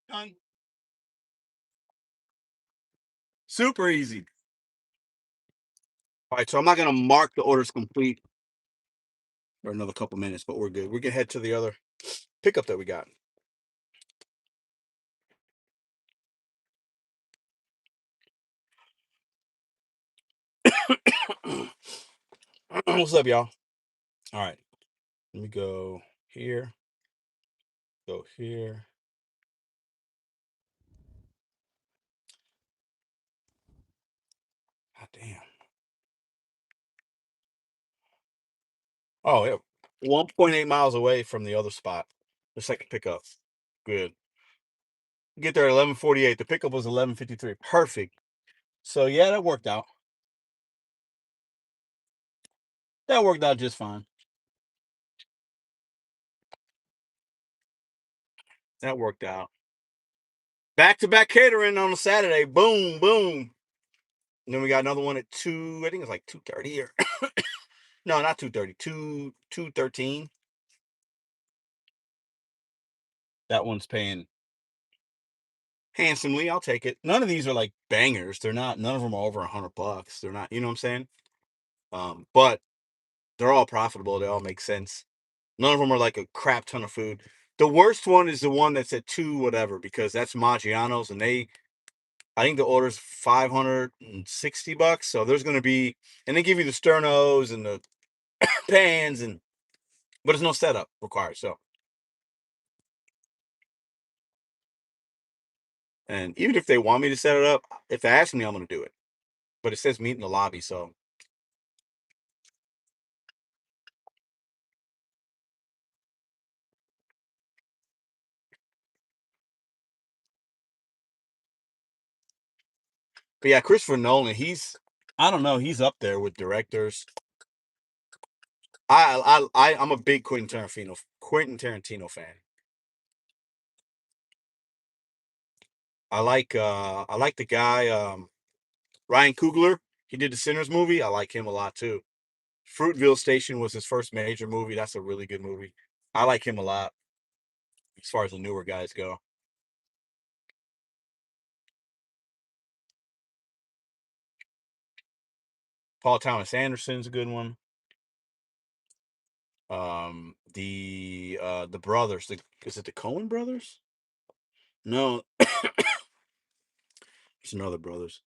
Done. Super easy. All right, so I'm not gonna mark the orders complete for another couple minutes, but we're good. We're gonna head to the other pickup that we got. What's up, y'all? All right, let me go here, go here. God damn. Oh, yeah. 1.8 miles away from the other spot. The second pickup. Good. Get there at 11:48. The pickup was 11:53. Perfect. So yeah, that worked out. That worked out just fine. That worked out. Back to back catering on a Saturday. Boom, boom. And then we got another one at 2, I think it's like 2:30 or no, not 2:30, 2:13. That one's paying handsomely. I'll take it. None of these are like bangers. They're not, none of them are over $100. They're not, you know what I'm saying? But they're all profitable. They all make sense. None of them are like a crap ton of food. The worst one is the one that's at 2 whatever, because that's Maggiano's, and I think the order's $560. So there's going to be, and they give you the sternos and the pans, but there's no setup required. So, and even if they want me to set it up, if they ask me, I'm going to do it. But it says meet in the lobby. So, but yeah, Christopher Nolan, I don't know, he's up there with directors. I'm a big Quentin Tarantino fan. I like the guy, Ryan Coogler. He did the Sinners movie. I like him a lot too. Fruitville Station was his first major movie. That's a really good movie. I like him a lot as far as the newer guys go. Paul Thomas Anderson's a good one. The brothers, is it the Coen brothers? No, it's another brothers.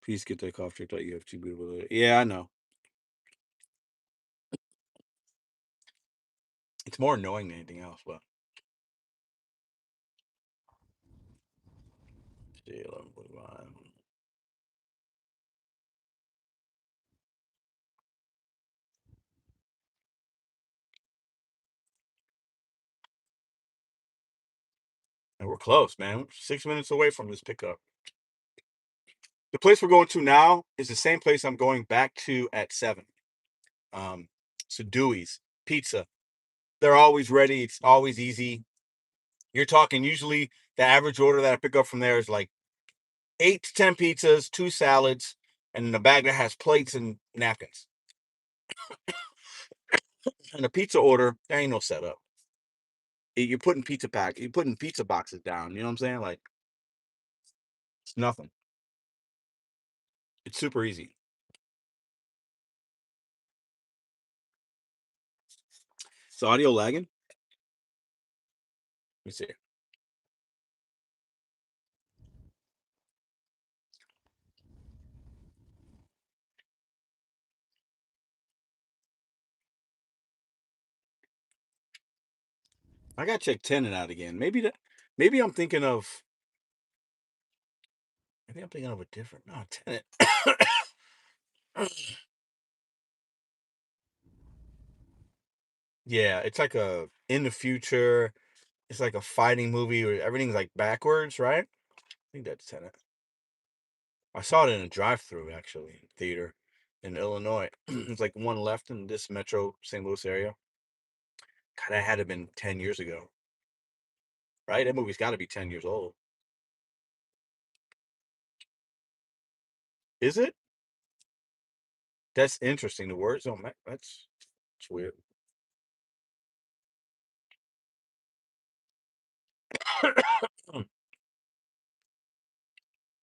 Please get that cough checked out. You have too beautiful. Yeah, I know. It's more annoying than anything else, but still, and we're close, man. We're 6 minutes away from this pickup. The place we're going to now is the same place I'm going back to at 7. So Dewey's Pizza. They're always ready. It's always easy. You're talking usually the average order that I pick up from there is like 8 to 10 pizzas, 2 salads, and a bag that has plates and napkins. And a pizza order, there ain't no setup. You're putting pizza boxes down. You know what I'm saying? Like, it's nothing. It's super easy. Is audio lagging? Let me see. I gotta check Tenet out again. Maybe I'm thinking of. Maybe I'm thinking of a different. No, Tenet. Yeah, it's like a in the future. It's like a fighting movie where everything's like backwards, right? I think that's Tenet. I saw it in a drive-through actually theater in Illinois. It's like one left in this Metro St. Louis area. God, that had to have been 10 years ago, right? That movie's got to be 10 years old. Is it? That's interesting. The words don't match. That's weird.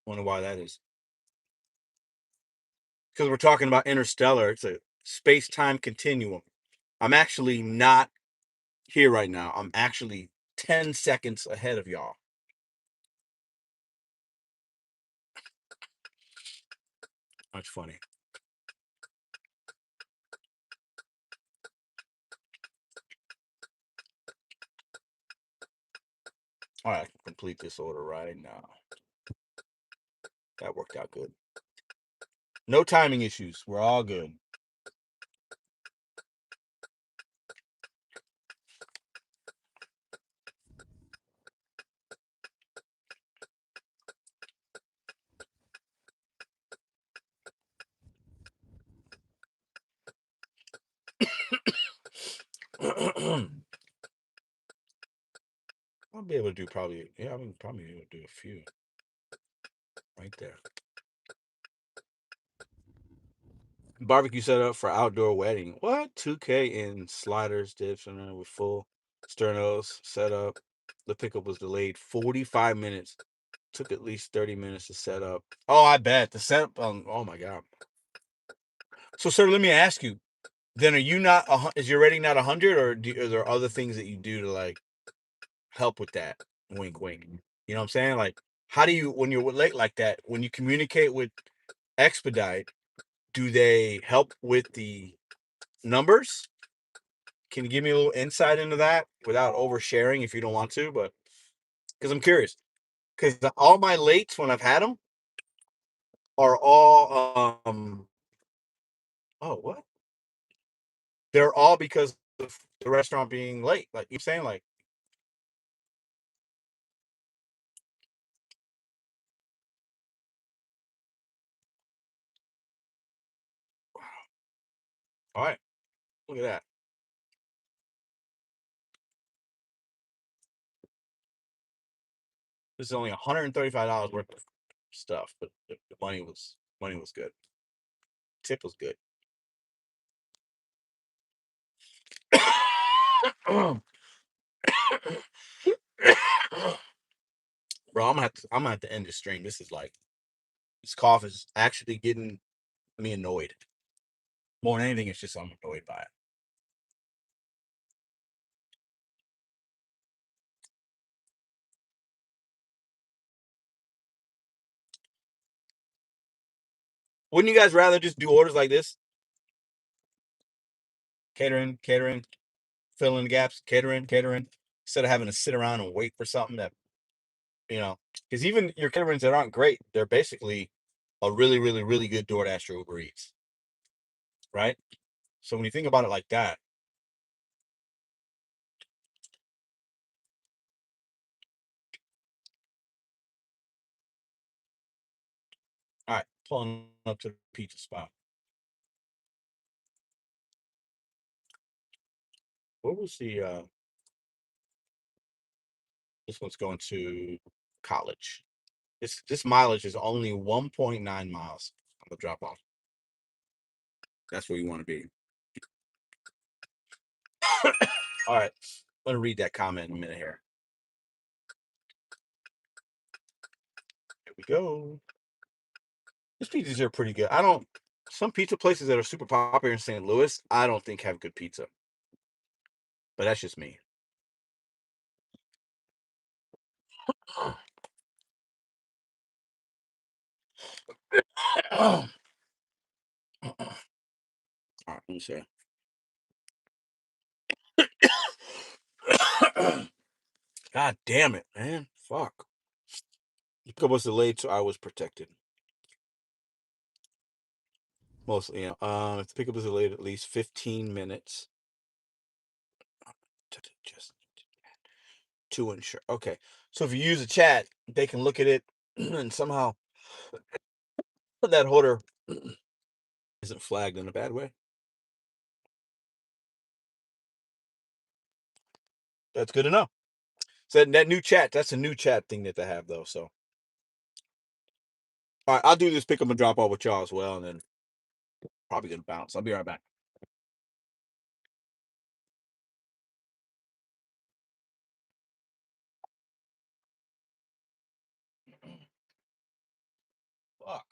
Wonder why that is. Because we're talking about Interstellar. It's a space-time continuum. I'm actually not here right now. I'm actually 10 seconds ahead of y'all. That's funny. All right, I can complete this order right now. That worked out good. No timing issues. We're all good. I'll be able to do probably, yeah, I'm probably able to do a few right there. Barbecue setup for outdoor wedding. What? 2K in sliders, dips, and then with full sternos setup. The pickup was delayed 45 minutes. Took at least 30 minutes to set up. Oh, I bet the setup. Oh my god. So, sir, let me ask you. Then, are you not? Is your rating not 100, or are there other things that you do to like help with that? Wink, wink. You know what I'm saying? Like, how do you when you're late like that? When you communicate with Expedite, do they help with the numbers? Can you give me a little insight into that without oversharing if you don't want to? But because I'm curious, because all my lates when I've had them are all oh what? They're all because of the restaurant being late. Like you're saying, like all right, look at that. This is only $135 worth of stuff, but the money was good. Tip was good. Bro, I'm gonna have to end this stream. This is like this cough is actually getting me annoyed. More than anything, it's just I'm annoyed by it. Wouldn't you guys rather just do orders like this? Catering, fill in the gaps, catering, instead of having to sit around and wait for something that, because even your caterings that aren't great, they're basically a really, really, really good DoorDash or Uber Eats, right? So when you think about it like that, all right, pulling up to the pizza spot. What was this one's going to college. This mileage is only 1.9 miles on the drop off. That's where you want to be. All right, I'm gonna read that comment in a minute here. Here we go. These pizzas here are pretty good. Some pizza places that are super popular in St. Louis, I don't think have good pizza. But that's just me. All right, let me see. God damn it, man. Fuck. The pickup was delayed, so I was protected. Mostly, if the pickup was delayed at least 15 minutes. Just to ensure. Okay. So if you use a chat, they can look at it and somehow that order isn't flagged in a bad way. That's good to know. So that new chat, that's a new chat thing that they have though. So all right, I'll do this pick up and drop off with y'all as well, and then probably gonna bounce. I'll be right back. Fuck.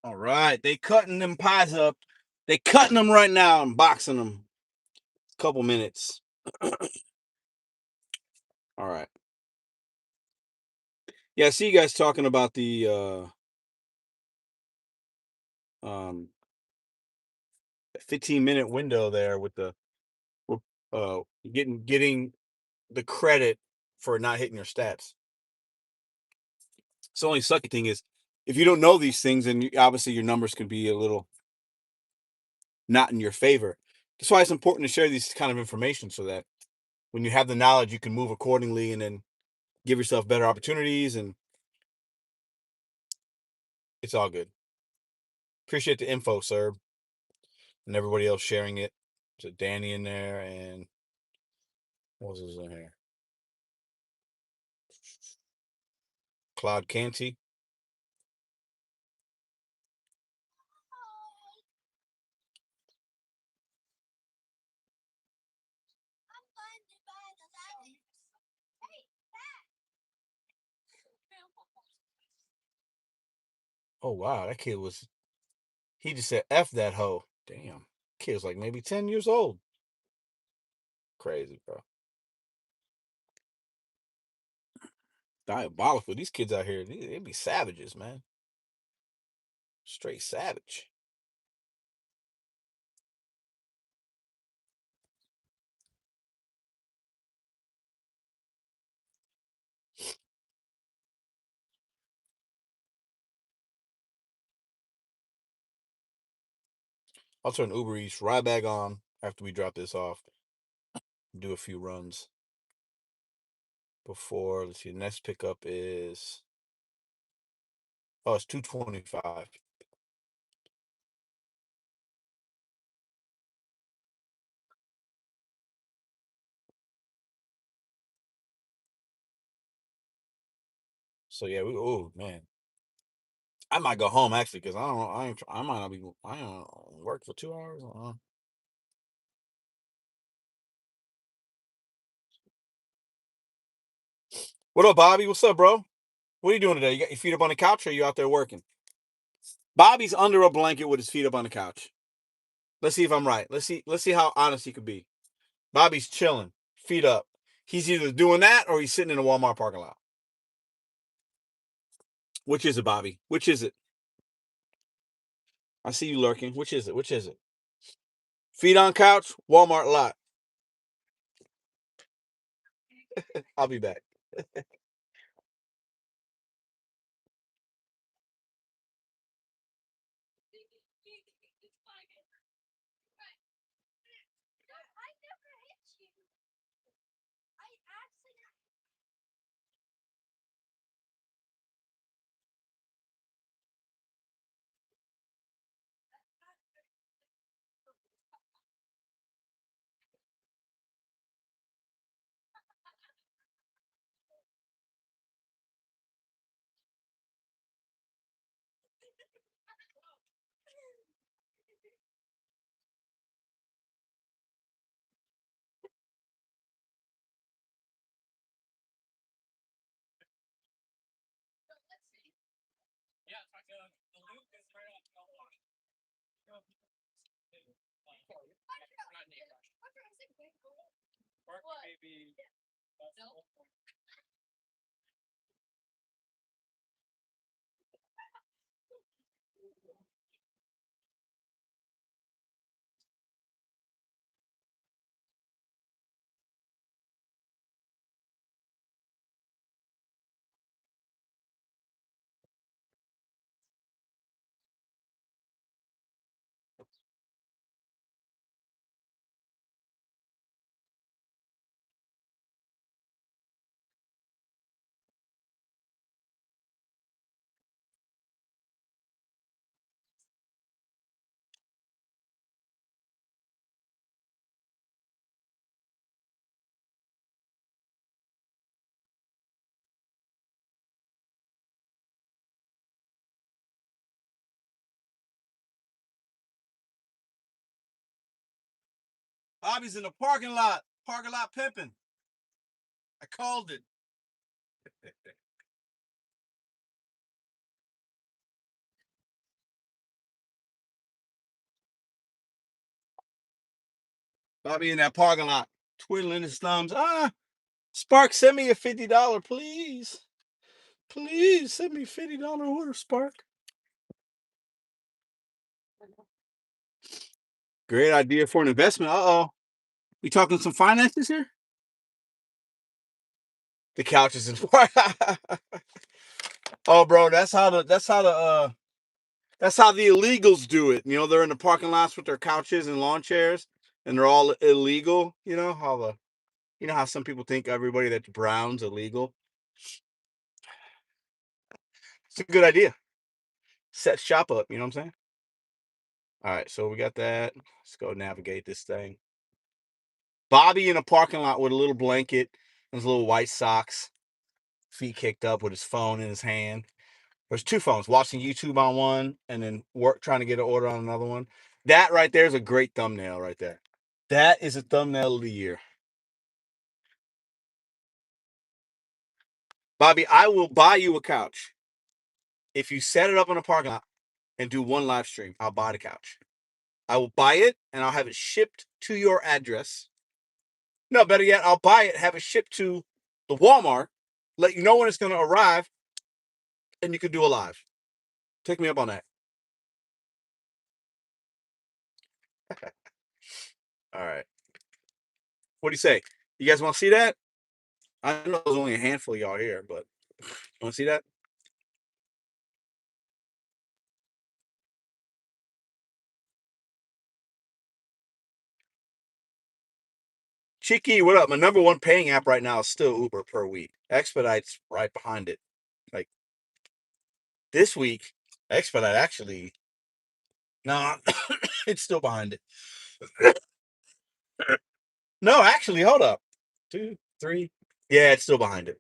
All right, they cutting them pies up. They cutting them right now and boxing them. Couple minutes. All right. Yeah, I see you guys talking about the 15-minute window there with the uh getting the credit for not hitting your stats. So, the only sucky thing is if you don't know these things, and obviously your numbers can be a little not in your favor. That's why it's important to share these kind of information so that when you have the knowledge, you can move accordingly and then give yourself better opportunities, and it's all good. Appreciate the info, sir, and everybody else sharing it. There's a Danny in there, and what was in here? Claude Canty. Oh wow, that kid was. He just said "F that hoe." Damn, kid was like maybe 10 years old. Crazy, bro. Diabolical. These kids out here, they be savages, man. Straight savage. I'll turn Uber Eats right back on after we drop this off. Do a few runs before. Let's see. The next pickup is it's 2:25. So yeah, oh man, I might go home actually because I might not be. I don't work for 2 hours. What up, Bobby? What's up, bro? What are you doing today? You got your feet up on the couch, or are you out there working? Bobby's under a blanket with his feet up on the couch. Let's see if I'm right. Let's see how honest he could be. Bobby's chilling, feet up. He's either doing that or he's sitting in a Walmart parking lot. Which is it, Bobby? Which is it? I see you lurking. Which is it? Which is it? Feet on couch, Walmart lot. I'll be back. Bobby's in the parking lot pimping. I called it. Bobby in that parking lot, twiddling his thumbs. Spark, send me a $50, please. Please send me $50 order, Spark. Great idea for an investment. We talking some finances here? The couch is in. Oh, bro, that's how the illegals do it. You know, they're in the parking lots with their couches and lawn chairs, and they're all illegal. You know how some people think everybody that's brown's illegal. It's a good idea. Set shop up. You know what I'm saying? All right, so we got that. Let's go navigate this thing. Bobby in a parking lot with a little blanket and his little white socks, feet kicked up with his phone in his hand. There's two phones, watching YouTube on one and then trying to get an order on another one. That right there is a great thumbnail right there. That is a thumbnail of the year. Bobby, I will buy you a couch. If you set it up in a parking lot and do one live stream, I'll buy the couch. I will buy it and I'll have it shipped to your address. No, better yet, I'll buy it, have it shipped to the Walmart, let you know when it's going to arrive, and you can do a live. Take me up on that. All right. What do you say? You guys want to see that? I know there's only a handful of y'all here, but want to see that? Cheeky, what up? My number one paying app right now is still Uber per week. Expedite's right behind it. Like this week, Expedite actually, no, it's still behind it. No, actually, hold up. 2, 3. Yeah, it's still behind it.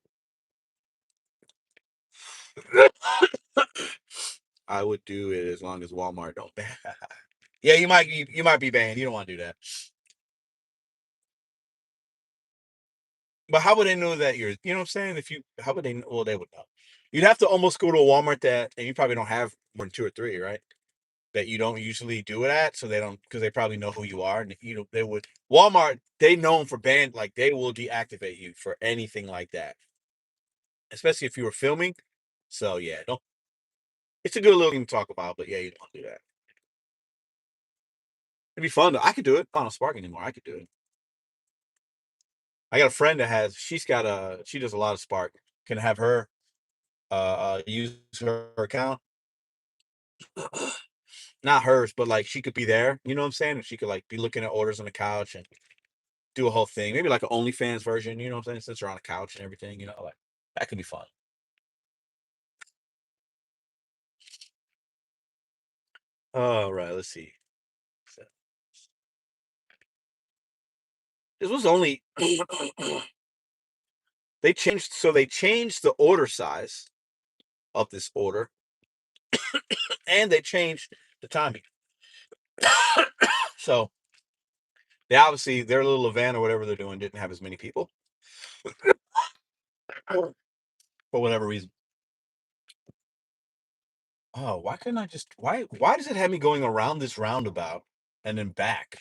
I would do it as long as Walmart don't ban. Yeah, you might be banned. You don't want to do that. But how would they know that you're? You know what I'm saying? How would they? Well, they would know. You'd have to almost go to a Walmart and you probably don't have more than 2 or 3, right? That you don't usually do it at, so they don't, because they probably know who you are, and they would. Walmart, they known for ban, like they will deactivate you for anything like that, especially if you were filming. So yeah, don't. It's a good little thing to talk about, but yeah, you don't do that. It'd be fun. I could do it. I don't Spark anymore. I could do it. I got a friend that she does a lot of Spark. Can have her use her account. Not hers, but like she could be there. You know what I'm saying? And she could like be looking at orders on the couch and do a whole thing. Maybe like an OnlyFans version. You know what I'm saying? Since you're on a couch and everything, like that could be fun. All right, let's see. This was only they changed the order size of this order, and they changed the timing. So they obviously their little event or whatever they're doing didn't have as many people for whatever reason. Oh, why couldn't I just why does it have me going around this roundabout and then back?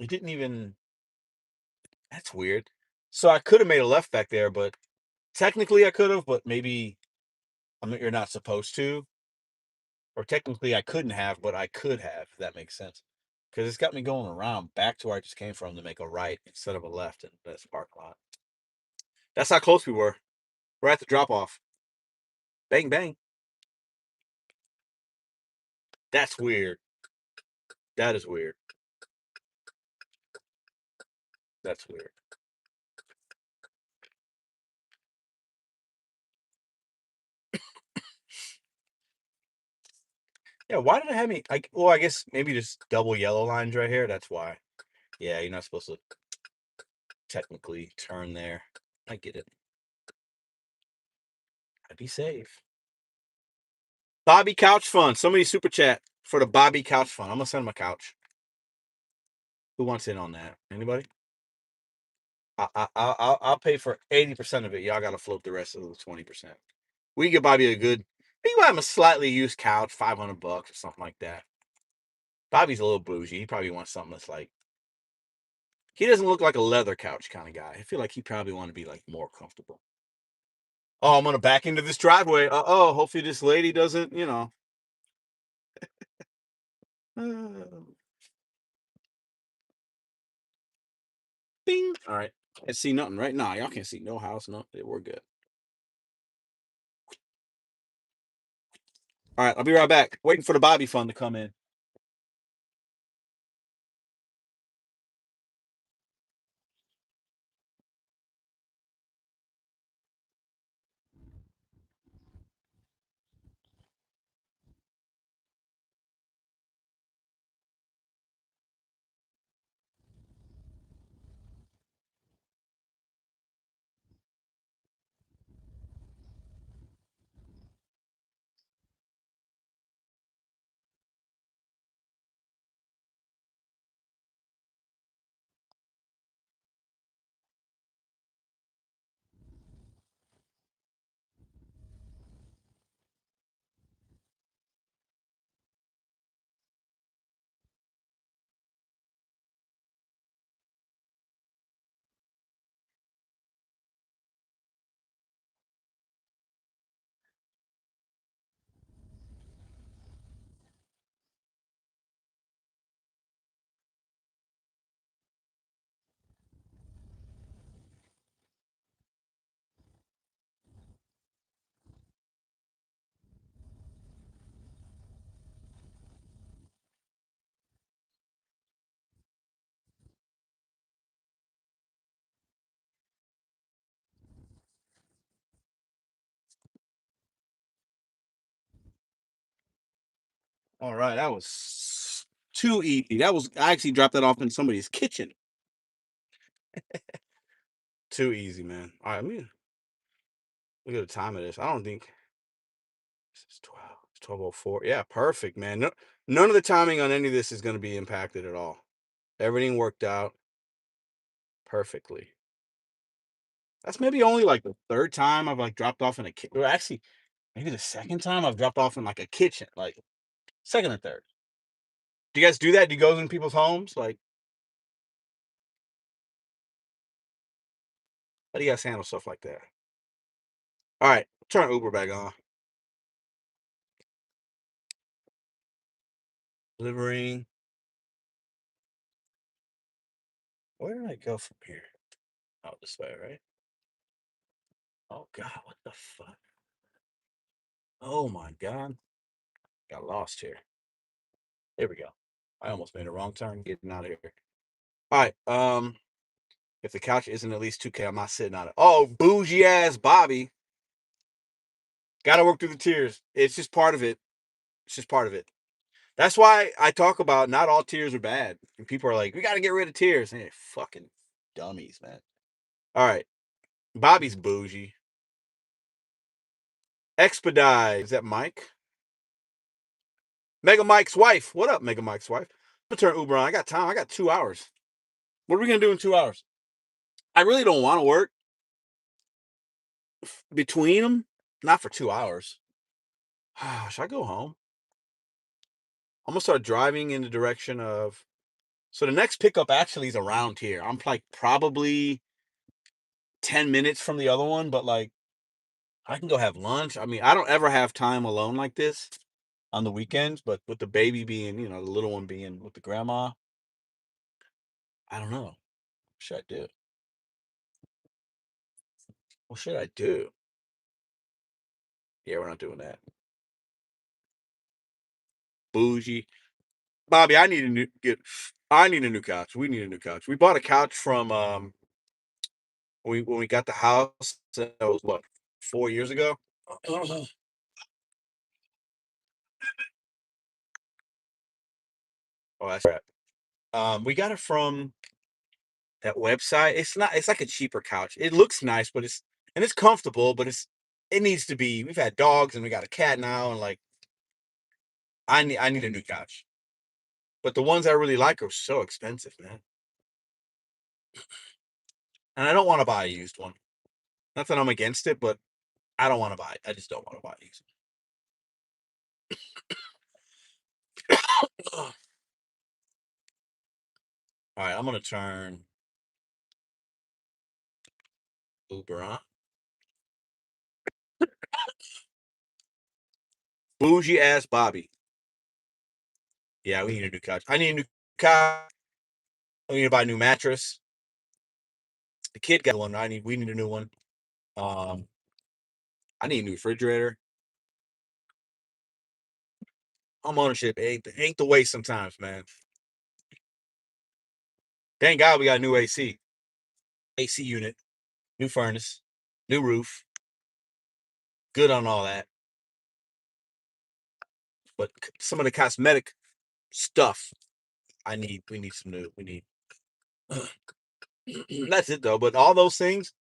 It didn't even That's weird. So I could have made a left back there, but technically I could have, but maybe you're not supposed to. Or technically I couldn't have, but I could have, if that makes sense. Because it's got me going around back to where I just came from to make a right instead of a left in this parking lot. That's how close we were. We're at the drop off. Bang bang. That's weird. That is weird. That's weird. Yeah, why did it have me? Well, I guess maybe just double yellow lines right here. That's why. Yeah, you're not supposed to technically turn there. I get it. I'd be safe. Bobby Couch Fund. Somebody super chat for the Bobby Couch Fund. I'm gonna send him a couch. Who wants in on that? Anybody? I'll pay for 80% of it. Y'all gotta float the rest of the 20%. We can get Bobby we can buy him a slightly used couch, $500 or something like that. Bobby's a little bougie. He probably wants something that's like. He doesn't look like a leather couch kind of guy. I feel like he probably want to be like more comfortable. Oh, I'm gonna back into this driveway. Oh, hopefully this lady doesn't, you know. Bing. All right. Can't see nothing right now. Y'all can't see no house. No, we're good. All right, I'll be right back. Waiting for the Bobby fund to come in. All right, that was too easy. That was I actually dropped that off in somebody's kitchen. Too easy, man. All right, let me look at the time of this. I don't think this is 12. It's 12:04. Yeah, perfect, man. No, none of the timing on any of this is going to be impacted at all. Everything worked out perfectly. That's maybe only like the third time I've like dropped off in a kitchen. Well, actually, maybe the second time I've dropped off in like a kitchen, like second or third. Do you guys do that? Do you go in people's homes? Like, how do you guys handle stuff like that? All right, turn Uber back on. Delivering. Where did I go from here? Oh, this way, right? Oh God, what the fuck? Oh my God, got lost here. There we go. I almost made a wrong turn getting out of here. All right. If the couch isn't at least 2K, I'm not sitting on it. Oh, bougie ass Bobby. Got to work through the tears. It's just part of it. It's just part of it. That's why I talk about not all tears are bad. And people are like, we got to get rid of tears. And they're fucking dummies, man. All right. Bobby's bougie. Expedite. Is that Mike? Mega Mike's wife. What up, Mega Mike's wife? I'm gonna turn Uber on. I got time. I got 2 hours. What are we gonna do in 2 hours? I really don't want to work between them. Not for 2 hours. Should I go home? I'm gonna start driving in the direction of. So the next pickup actually is around here. I'm like probably 10 minutes from the other one, but like I can go have lunch. I mean, I don't ever have time alone like this on the weekends, but with the baby being, the little one being with the grandma, I don't know. What should I do? What should I do? Yeah, we're not doing that. Bougie. Bobby, I need a new couch. We need a new couch. We bought a couch from when we got the house. That was what, 4 years ago? Oh, that's right. We got it from that website. It's not. It's like a cheaper couch. It looks nice, but it's comfortable, but it needs to be. We've had dogs and we got a cat now, and like I need a new couch. But the ones I really like are so expensive, man. And I don't want to buy a used one. Not that I'm against it, but I don't want to buy it. I just don't want to buy a used one. All right, I'm gonna turn Uber on. Bougie ass Bobby. Yeah, we need a new couch. I need a new couch. I need to buy a new mattress. The kid got one. We need a new one. I need a new refrigerator. Home ownership ain't the way sometimes, man. Thank God we got a new AC unit, new furnace, new roof. Good on all that. But some of the cosmetic stuff, we need some new. We need. That's it though. But all those things,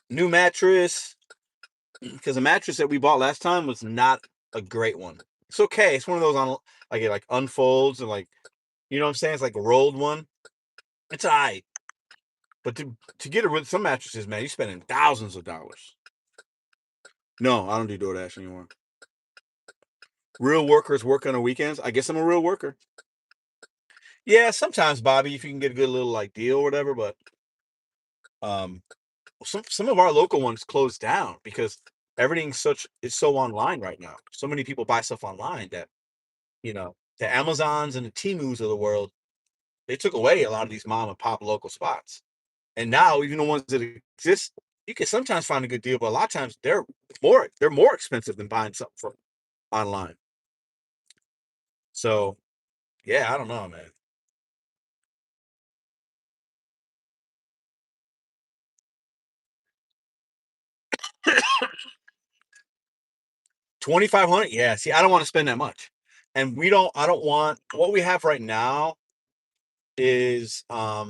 new mattress, because the mattress that we bought last time was not a great one. It's okay. It's one of those on like it like unfolds and like you know what I'm saying. It's like a rolled one. It's alright. But to get it with some mattresses, man, you're spending thousands of dollars. No, I don't do DoorDash anymore. Real workers work on the weekends. I guess I'm a real worker. Yeah, sometimes, Bobby, if you can get a good little like deal or whatever, but um some of our local ones closed down because everything's is so online right now. So many people buy stuff online that, the Amazons and the Temus of the world, they took away a lot of these mom and pop local spots. And now even the ones that exist, you can sometimes find a good deal, but a lot of times they're more expensive than buying something from online. So yeah, I don't know, man. 2,500? Yeah. See, I don't want to spend that much. And I don't want what we have right now is a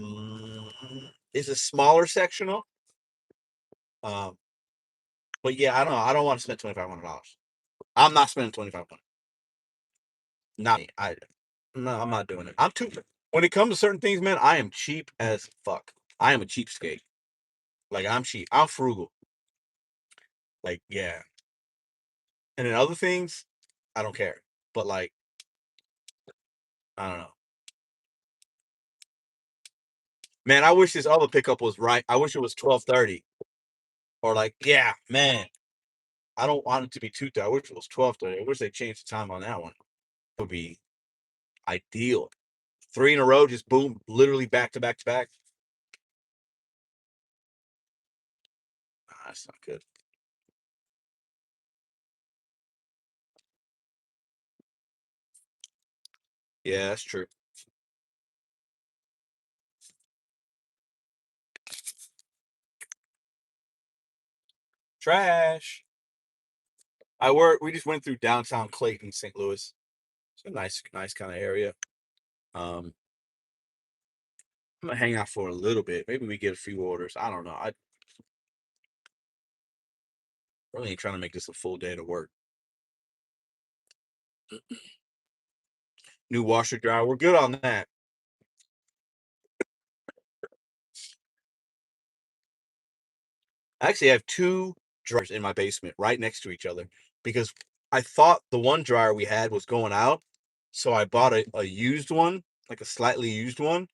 smaller sectional. Um, but yeah, I don't know. I don't want to spend $2,500. I'm not spending 2,500. Not me. No, I'm not doing it. I'm too when it comes to certain things, man, I am cheap as fuck. I am a cheapskate. Like I'm cheap. I'm frugal. Like, yeah. And then other things, I don't care. But like, I don't know. Man, I wish this other pickup was right. I wish it was 12:30. Or like, yeah, man. I don't want it to be 2:30. I wish it was 12:30. I wish they changed the time on that one. It would be ideal. 3 in a row, just boom, literally back to back to back. That's not good. Yeah, that's true. Trash. We just went through downtown Clayton, St. Louis. It's a nice kind of area. Um, I'm gonna hang out for a little bit. Maybe we get a few orders. I don't know. I really ain't trying to make this a full day to work. New washer dryer. We're good on that. I actually have two dryers in my basement right next to each other because I thought the one dryer we had was going out. So I bought a used one, like a slightly used one.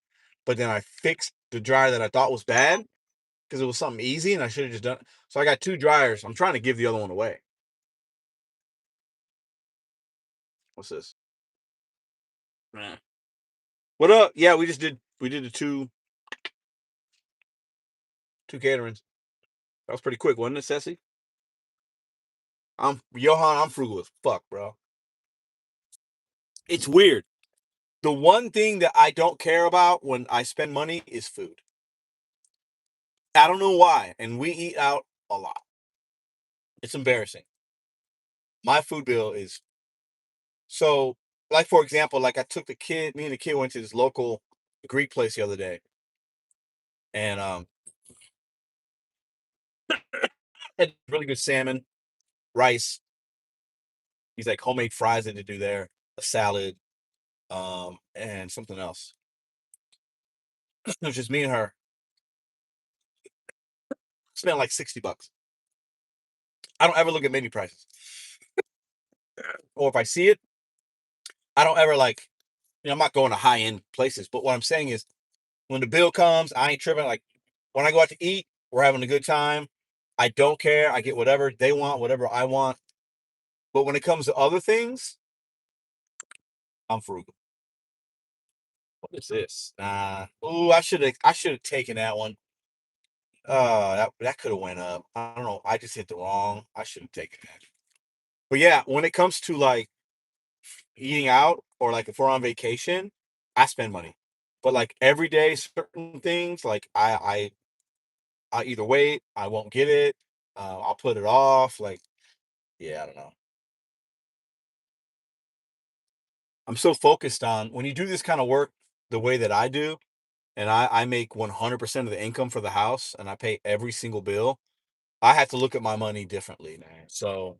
But then I fixed the dryer that I thought was bad because it was something easy and I should have just done it. So I got two dryers. I'm trying to give the other one away. What's this? Nah. What up? Yeah, we did the two caterings. That was pretty quick, wasn't it, Ceci? I'm frugal as fuck, bro. It's weird. The one thing that I don't care about when I spend money is food. I don't know why. And we eat out a lot. It's embarrassing. My food bill is so like for example, like I took me and the kid went to this local Greek place the other day. And had really good salmon, rice. He's like homemade fries that they do there, a salad, and something else. It was just me and her. Spent like $60. I don't ever look at menu prices. Or if I see it, I don't ever like, I'm not going to high end places, but what I'm saying is when the bill comes, I ain't tripping. Like when I go out to eat, we're having a good time. I don't care. I get whatever they want, whatever I want. But when it comes to other things, I'm frugal. What is this? Ooh, I should have taken that one. That could have went up. I don't know. I just hit the wrong. I should have taken that. But yeah, when it comes to like eating out or like if we're on vacation, I spend money. But like every day, certain things like I either wait, I won't get it, I'll put it off. Like yeah, I don't know. I'm so focused on when you do this kind of work the way that I do, and I make 100% of the income for the house, and I pay every single bill. I have to look at my money differently, man. So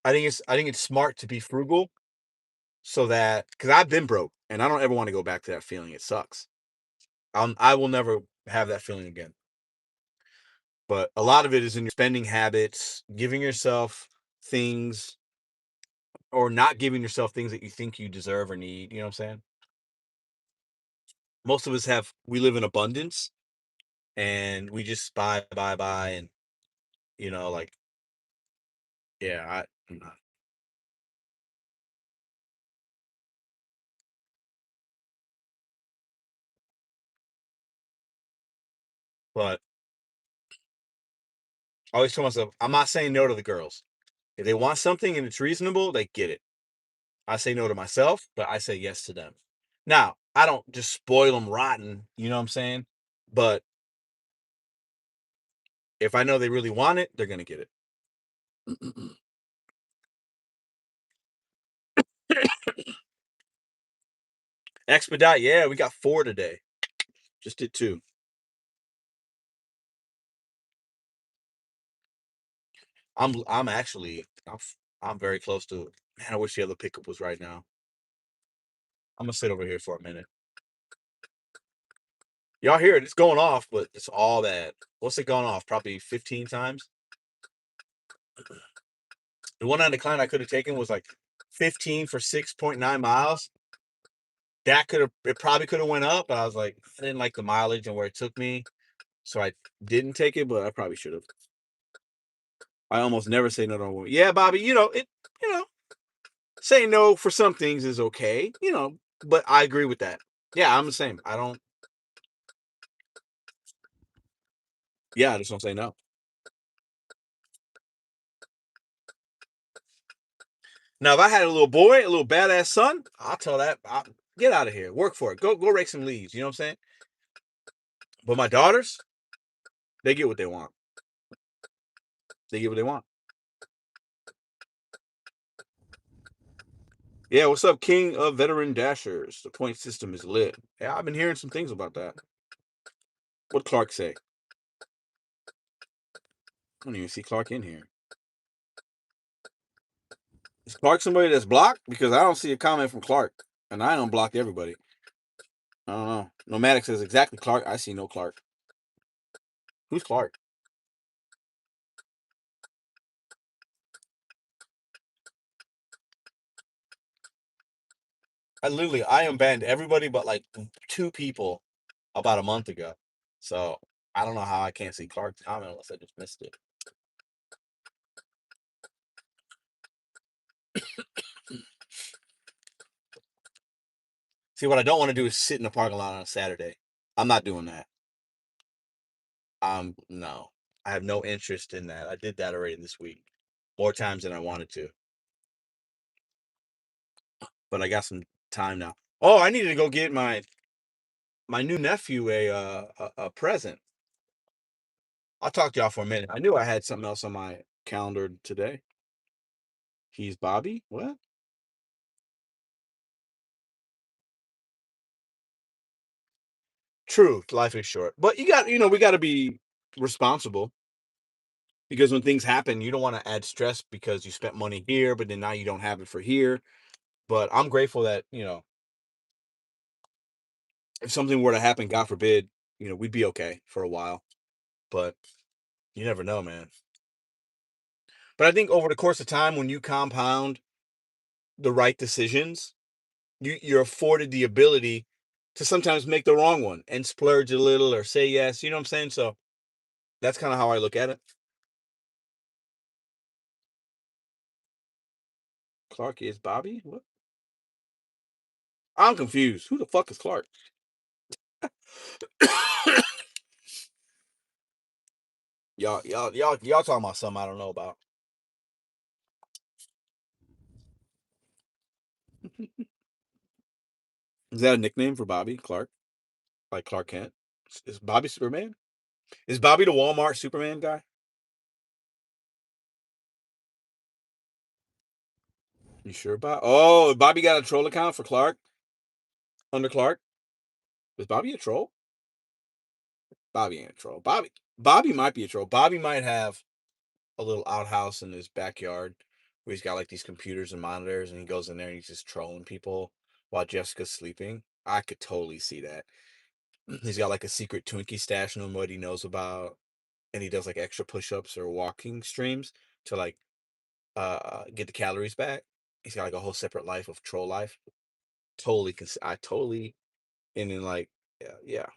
I think it's smart to be frugal so that because I've been broke and I don't ever want to go back to that feeling. It sucks. I will never have that feeling again. But a lot of it is in your spending habits, giving yourself things or not giving yourself things that you think you deserve or need. You know what I'm saying? Most of us we live in abundance and we just buy. And, like, yeah, I'm not. But I always tell myself, I'm not saying no to the girls. If they want something and it's reasonable, they get it. I say no to myself, but I say yes to them. Now, I don't just spoil them rotten. You know what I'm saying? But if I know they really want it, they're going to get it. Expedite, yeah, we got 4 today. Just did 2. I'm actually I'm very close to it. Man, I wish the other pickup was right now. I'm gonna sit over here for a minute. Y'all hear it? It's going off, but it's all bad. What's it going off? Probably 15 times. The one on the client I could have taken was like 15 for 6.9 miles. It probably could have went up, but I was like, I didn't like the mileage and where it took me, so I didn't take it. But I probably should have. I almost never say no to a woman. Yeah, Bobby, you know, saying no for some things is okay, but I agree with that. Yeah, I'm the same. I don't. Yeah, I just don't say no. Now, if I had a little boy, a little badass son, I'll tell get out of here, work for it, go rake some leaves. You know what I'm saying? But my daughters, they get what they want. They get what they want. Yeah, what's up, King of Veteran Dashers? The point system is lit. Yeah, I've been hearing some things about that. What Clark say? I don't even see Clark in here. Is Clark somebody that's blocked? Because I don't see a comment from Clark, and I unblocked everybody. I don't know. Nomadic says exactly Clark. I see no Clark. Who's Clark? I unbanned everybody but like 2 people about a month ago. So I don't know how I can't see Clark's comment unless I just missed it. See, what I don't want to do is sit in the parking lot on a Saturday. I'm not doing that. No, I have no interest in that. I did that already this week, more times than I wanted to. But I got some time now. Oh, I needed to go get my new nephew a present. I'll talk to y'all for a minute. I knew I had something else on my calendar today. He's Bobby. What? True, life is short, but we got to be responsible because when things happen, you don't want to add stress because you spent money here, but then now you don't have it for here. But I'm grateful that if something were to happen, God forbid, we'd be okay for a while. But you never know, man. But I think over the course of time, when you compound the right decisions, you're afforded the ability to sometimes make the wrong one and splurge a little or say yes. You know what I'm saying? So that's kind of how I look at it. Clark is Bobby? What? I'm confused. Who the fuck is Clark? y'all talking about something I don't know about. Is that a nickname for Bobby Clark? Like Clark Kent? Is Bobby Superman? Is Bobby the Walmart Superman guy? You sure about? Oh, Bobby got a troll account for Clark under Clark. Is Bobby a troll? Bobby ain't a troll. Bobby might be a troll. Bobby might have a little outhouse in his backyard where he's got like these computers and monitors, and he goes in there and he's just trolling people while Jessica's sleeping. I could totally see that. He's got like a secret Twinkie stash nobody knows about, and he does like extra push-ups or walking streams to like get the calories back. He's got like a whole separate life of troll life. I totally and then like yeah,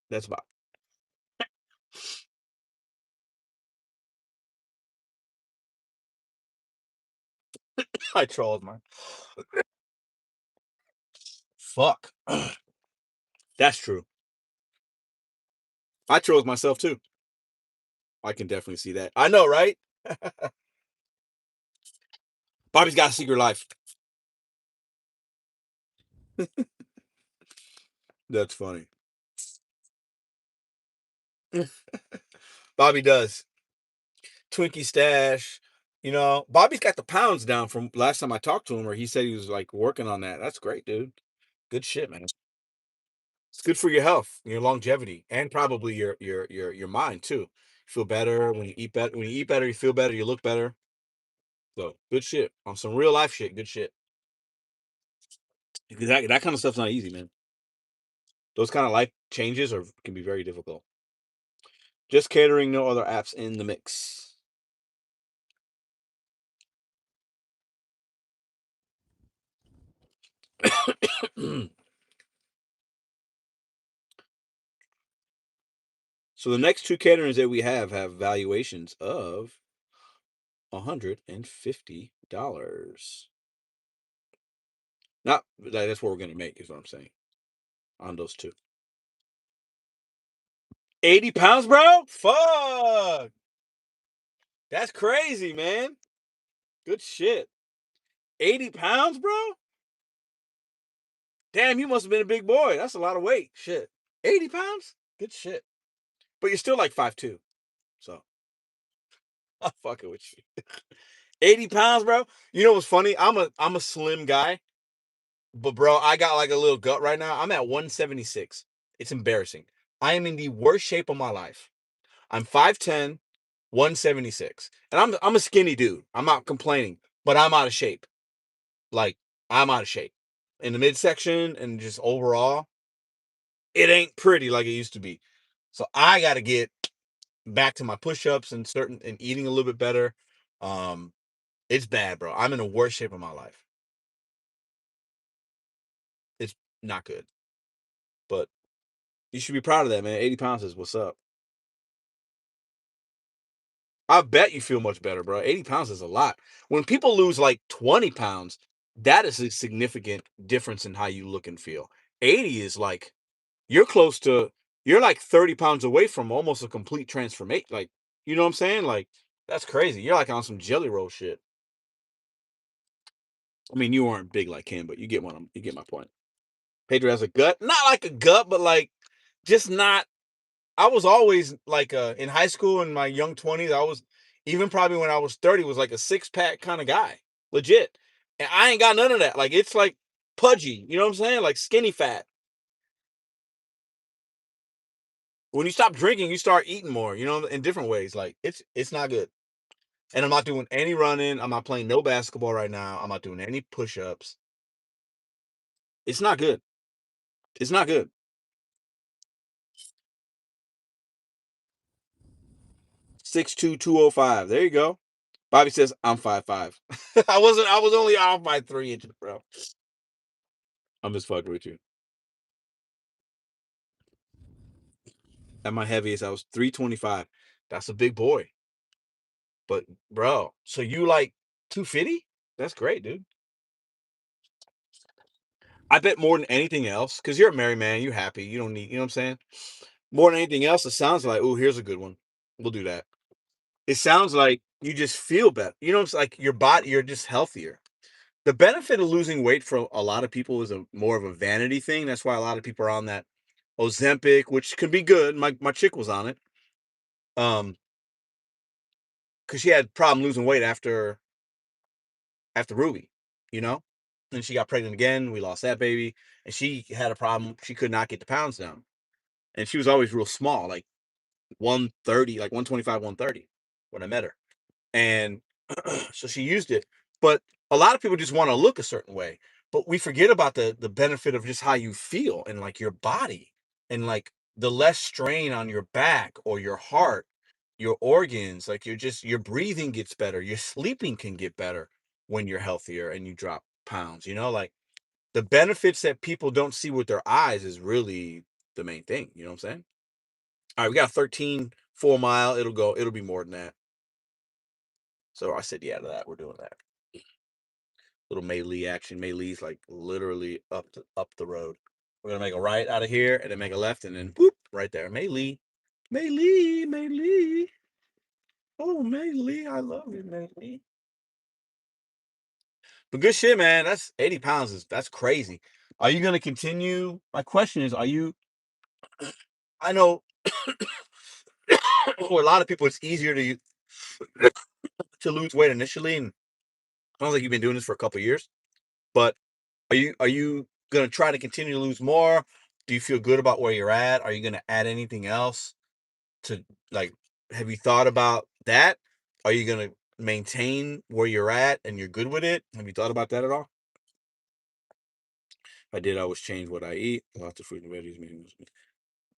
that's about. I trolled my fuck. That's true. I trolled myself too. I can definitely see that. I know, right? Bobby's got a secret life. That's funny. Bobby does. Twinkie stash. You know, Bobby's got the pounds down from last time I talked to him, where he said he was like working on that. That's great, dude. Good shit, man. It's good for your health, your longevity, and probably your mind too. You feel better when you eat better. When you eat better, you feel better. You look better. So good shit on some real life shit. Good shit. Because that kind of stuff's not easy, man. Those kind of life changes are can be very difficult. Just catering, no other apps in the mix. So the next two caterings that we have valuations of $150. Not that's what we're gonna make, is what I'm saying. On those two. 80 pounds, bro? Fuck. That's crazy, man. Good shit. 80 pounds, bro? Damn, you must have been a big boy. That's a lot of weight. Shit. 80 pounds? Good shit. But you're still like 5'2". So I'm fucking with you. 80 pounds, bro. You know what's funny? I'm a slim guy, but bro, I got like a little gut right now. I'm at 176. It's embarrassing. I am in the worst shape of my life. I'm 5'10, 176. And I'm a skinny dude. I'm not complaining, but I'm out of shape. Like, I'm out of shape. In the midsection and just overall, it ain't pretty like it used to be. So I gotta get back to my push-ups and eating a little bit better. Um, it's bad, bro. I'm in the worst shape of my life. It's not good. But you should be proud of that, man. 80 pounds is what's up. I bet you feel much better, bro. 80 pounds is a lot. When people lose like 20 pounds, that is a significant difference in how you look and feel. 80 is like you're close to you're like 30 pounds away from almost a complete transformation. Like, you know what I'm saying? Like, that's crazy. You're like on some jelly roll shit. I mean, you aren't big like him, but you get my point. Pedro has a gut. Not like a gut, but like just not. I was always like in high school in my young 20s, I was even probably when I was 30 was like a six-pack kind of guy. Legit. And I ain't got none of that. Like it's like pudgy, you know what I'm saying? Like skinny fat. When you stop drinking, you start eating more, you know, in different ways. Like it's not good. And I'm not doing any running. I'm not playing no basketball right now. I'm not doing any push-ups. It's not good. It's not good. 6'2", 205. There you go. Bobby says I'm 5'5". I was only off by 3 inches, bro. I'm just fucking with you. At my heaviest, I was 325. That's a big boy. But bro, so you like 250? That's great, dude. I bet more than anything else, because you're a married man, you're happy, you don't need, you know what I'm saying? More than anything else, it sounds like, oh, here's a good one. We'll do that. It sounds like you just feel better. You know, it's like your body, you're just healthier. The benefit of losing weight for a lot of people is a more of a vanity thing. That's why a lot of people are on that Ozempic, which can be good. My chick was on it. Because she had problem losing weight after Ruby, you know? And she got pregnant again. We lost that baby. And she had a problem. She could not get the pounds down. And she was always real small, like 130, like 125, 130 when I met her. And so she used it. But a lot of people just want to look a certain way. But we forget about the benefit of just how you feel and like your body and like the less strain on your back or your heart, your organs, like your breathing gets better. Your sleeping can get better when you're healthier and you drop pounds, you know, like the benefits that people don't see with their eyes is really the main thing. You know what I'm saying? All right, we got 13 4 mile. It'll be more than that. So I said, yeah, to that. We're doing that. Little Mei Lee action. Mei Lee's like literally up the road. We're gonna make a right out of here and then make a left and then whoop right there. Mei Lee. Mei Lee, Mei Lee. Oh, Mei Lee, I love you, Mei Lee. But good shit, man. That's 80 pounds that's crazy. Are you gonna continue? My question is, are you I know for a lot of people it's easier to lose weight initially, and sounds like you've been doing this for a couple of years. But are you gonna try to continue to lose more? Do you feel good about where you're at? Are you gonna add anything else to like? Have you thought about that? Are you gonna maintain where you're at and you're good with it? Have you thought about that at all? If I did, I always change what I eat. Lots of fruit and veggies.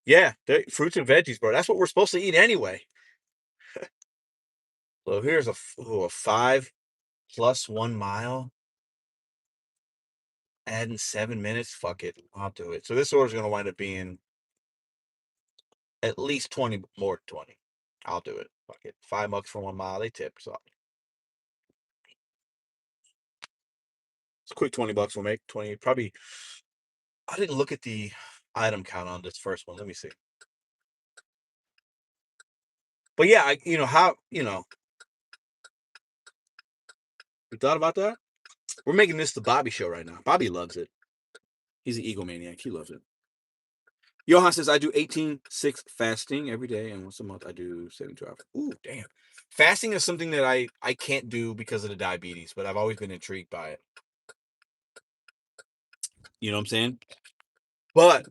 Yeah, fruits and veggies, bro. That's what we're supposed to eat anyway. So here's a 5 + 1 mile, adding 7 minutes. Fuck it, I'll do it. So this order's gonna wind up being at least 20 more than 20. I'll do it. Fuck it. $5 for 1 mile. They tip. So it's a quick $20 we'll make. 20 probably. I didn't look at the item count on this first one. Let me see. But yeah, how you thought about that? We're making this the Bobby show right now. Bobby loves it. He's an egomaniac. He loves it. Johan says I do 18/6 fasting every day, and once a month I do 72 hours. Ooh, damn. Fasting is something that I can't do because of the diabetes, but I've always been intrigued by it. You know what I'm saying? But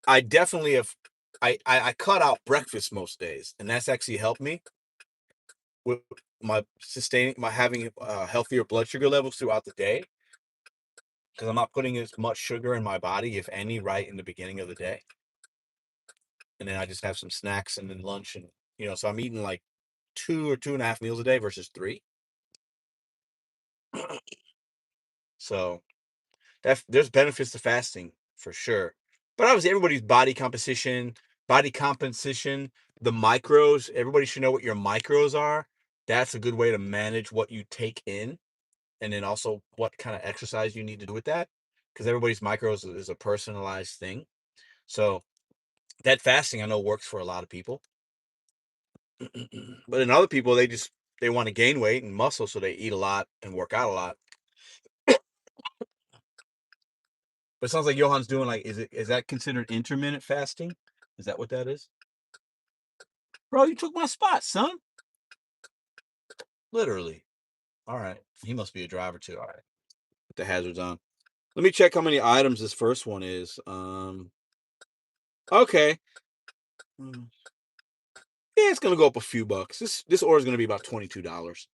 I definitely have. I cut out breakfast most days, and that's actually helped me with my having healthier blood sugar levels throughout the day because I'm not putting as much sugar in my body, if any, right in the beginning of the day, and then I just have some snacks and then lunch, and so I'm eating like 2 or 2.5 meals a day versus three. So there's benefits to fasting for sure. But obviously everybody's body composition, the macros, everybody should know what your macros are. That's a good way to manage what you take in and then also what kind of exercise you need to do with that. Because everybody's macros is a personalized thing. So that fasting I know works for a lot of people. But in other people, they want to gain weight and muscle, so they eat a lot and work out a lot. But it sounds like Johan's doing like, is that considered intermittent fasting? Is that what that is? Bro, you took my spot, son. Literally. All right. He must be a driver too. All right. Put the hazards on. Let me check how many items this first one is. Okay. Yeah, it's gonna go up a few bucks. This order is gonna be about $22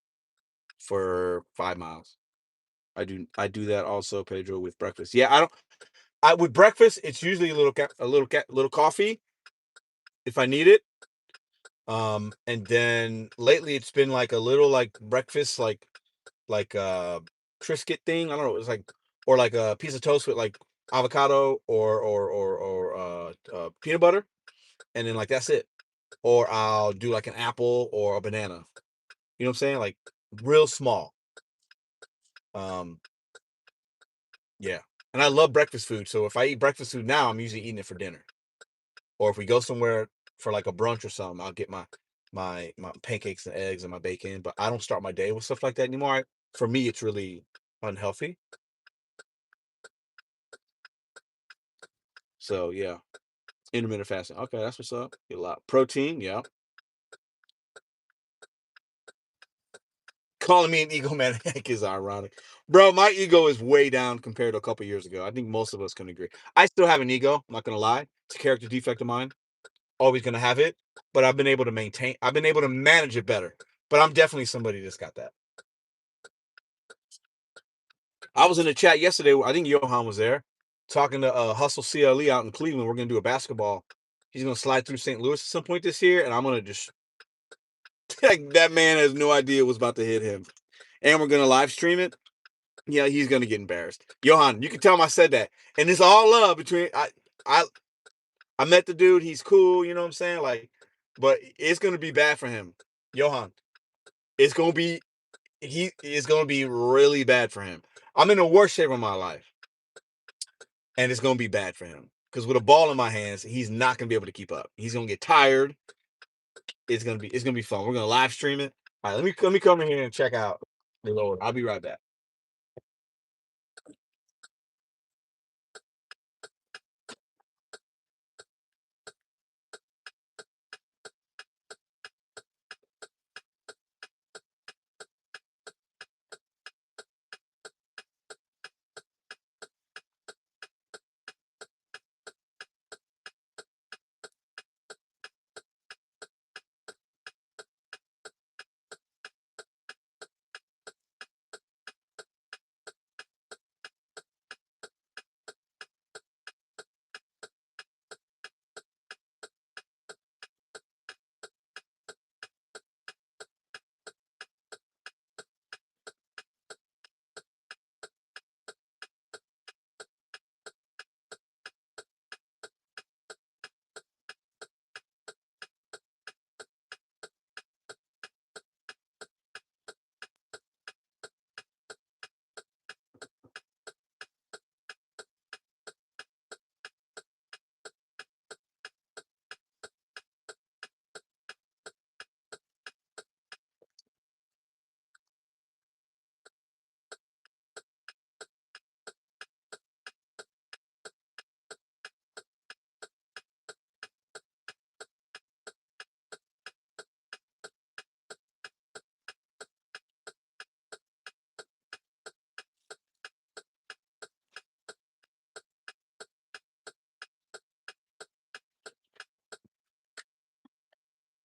for 5 miles. I do that also, Pedro, with breakfast. Yeah, I with breakfast, it's usually a little coffee if I need it. And then lately it's been like a little like breakfast, like Triscuit thing. I don't know. It's like, or like a piece of toast with like avocado or peanut butter, and then like that's it. Or I'll do like an apple or a banana. You know what I'm saying? Like real small. Um, yeah. And I love breakfast food. So if I eat breakfast food now, I'm usually eating it for dinner. Or if we go somewhere for like a brunch or something, I'll get my pancakes and eggs and my bacon. But I don't start my day with stuff like that anymore. For me, it's really unhealthy. So yeah, intermittent fasting. Okay, that's what's up. Get a lot protein. Yeah. Calling me an egomaniac is ironic, bro. My ego is way down compared to a couple years ago. I think most of us can agree. I still have an ego. I'm not gonna lie. It's a character defect of mine. Always gonna have it, but I've been able to maintain. I've been able to manage it better. But I'm definitely somebody that's got that. I was in the chat yesterday. I think Johan was there, talking to Hustle CLE out in Cleveland. We're gonna do a basketball. He's gonna slide through St. Louis at some point this year, and I'm gonna just like that man has no idea what's about to hit him. And we're gonna live stream it. Yeah, he's gonna get embarrassed. Johan, you can tell him I said that. And it's all love between I I met the dude, he's cool, you know what I'm saying? Like, but it's gonna be bad for him. Johan, it's gonna be he is gonna be really bad for him. I'm in the worst shape of my life. And it's gonna be bad for him. Because with a ball in my hands, he's not gonna be able to keep up. He's gonna get tired. It's gonna be fun. We're gonna live stream it. All right, let me come in here and check out the Lord. I'll be right back.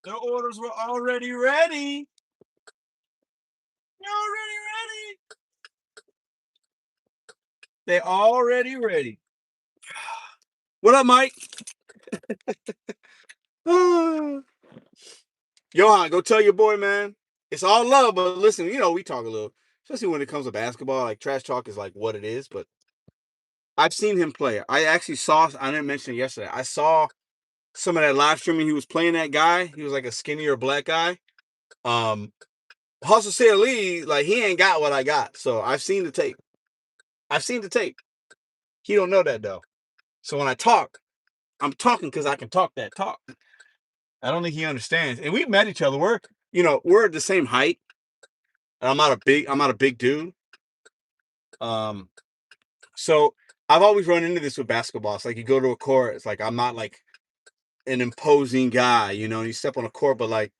The orders were already ready. They're already ready. They already ready. What up, Mike? Johan, go tell your boy, man. It's all love, but listen, we talk a little, especially when it comes to basketball. Like trash talk is like what it is, but I've seen him play. I actually saw. I didn't mention it yesterday. I saw some of that live streaming. He was playing that guy. He was like a skinnier black guy. Um, Hustle CLE, like he ain't got what I got. So I've seen the tape. I've seen the tape. He don't know that though. So when I talk, I'm talking because I can talk that talk. I don't think he understands. And we've met each other. We're the same height. And I'm not a big dude. Um, so I've always run into this with basketball. It's like you go to a court, it's like I'm not like an imposing guy, you step on a court, but like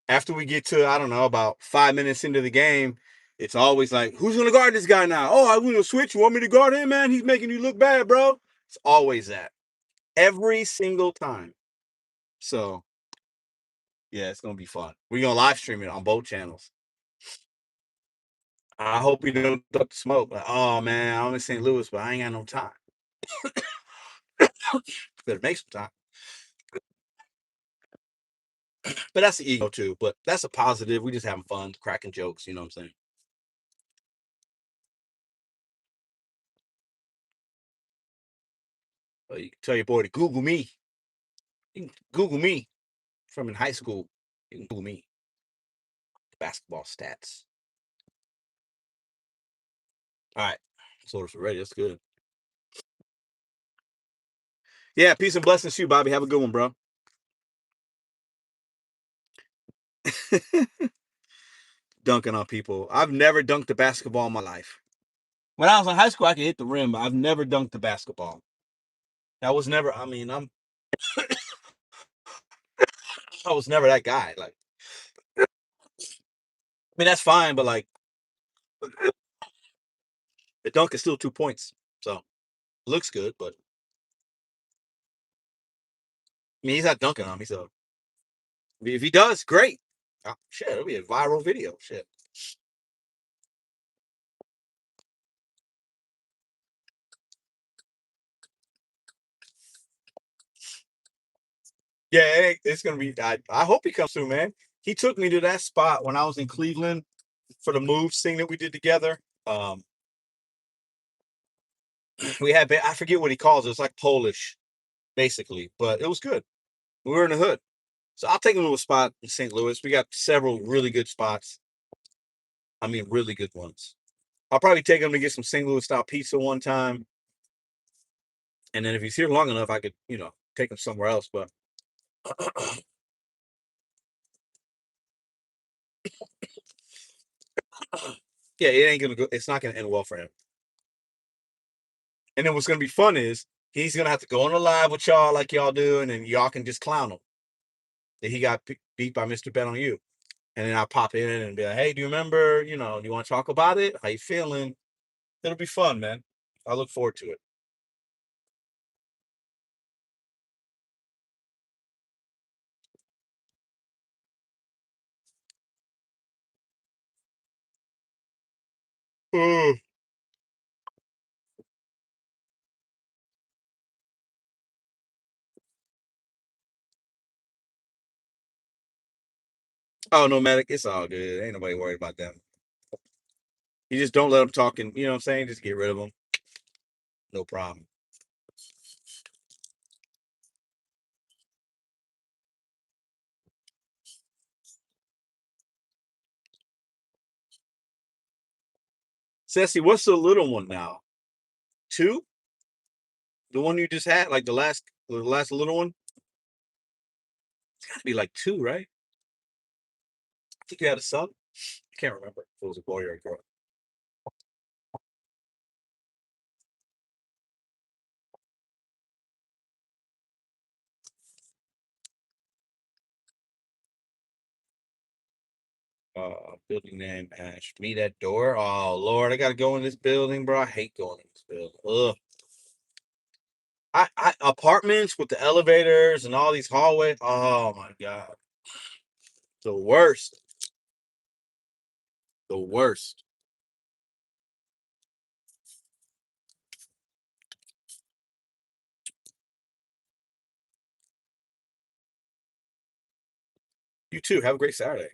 after we get to, I don't know, about 5 minutes into the game, it's always like, who's gonna guard this guy now? Oh, I'm gonna switch. You want me to guard him, man? He's making you look bad, bro. It's always that. Every single time. So yeah, it's gonna be fun. We're gonna live stream it on both channels. I hope we don't duck the smoke. Like, oh man, I'm in St. Louis, but I ain't got no time. Better make some time. But that's the ego too. But that's a positive. We just having fun, cracking jokes. You know what I'm saying? You can tell your boy to Google me. You can Google me from in high school. You can Google me. Basketball stats. All right. So it's ready. That's good. Yeah, peace and blessings to you, Bobby. Have a good one, bro. Dunking on people. I've never dunked a basketball in my life. When I was in high school, I could hit the rim, but I've never dunked a basketball. That was never, I mean, I was never that guy. Like, I mean, that's fine, but like, the dunk is still 2 points. So, looks good, but I mean, he's not dunking on me. So, if he does, great. Oh, shit, it'll be a viral video. Shit. Yeah, it's gonna be. I hope he comes through, man. He took me to that spot when I was in Cleveland for the moves thing that we did together. We had I forget what he calls it. It's like Polish, basically, but it was good. We were in the hood, so I'll take him to a spot in St. Louis. We got several really good spots. I mean, really good ones. I'll probably take him to get some St. Louis style pizza one time, and then if he's here long enough, I could, take him somewhere else. But yeah, it ain't gonna go. It's not gonna end well for him. And then what's gonna be fun is he's gonna have to go on a live with y'all like y'all do, and then y'all can just clown him that he got beat by Mr.BetonYou. And then I'll pop in and be like, "Hey, do you remember? Do you want to talk about it? How you feeling?" It'll be fun, man. I look forward to it. Oh, oh, no, Medic, it's all good. Ain't nobody worried about them. You just don't let them talk, and you know what I'm saying. Just get rid of them. No problem. Ceci, what's the little one now? Two? The one you just had, like the last little one? It's got to be like two, right? I think you had a son. I can't remember if it was a boy or a girl. Building name Ash. Me that door. Oh Lord, I gotta go in this building, bro. I hate going in this building. Ugh. I apartments with the elevators and all these hallways. Oh my god, the worst. The worst. You too. Have a great Saturday.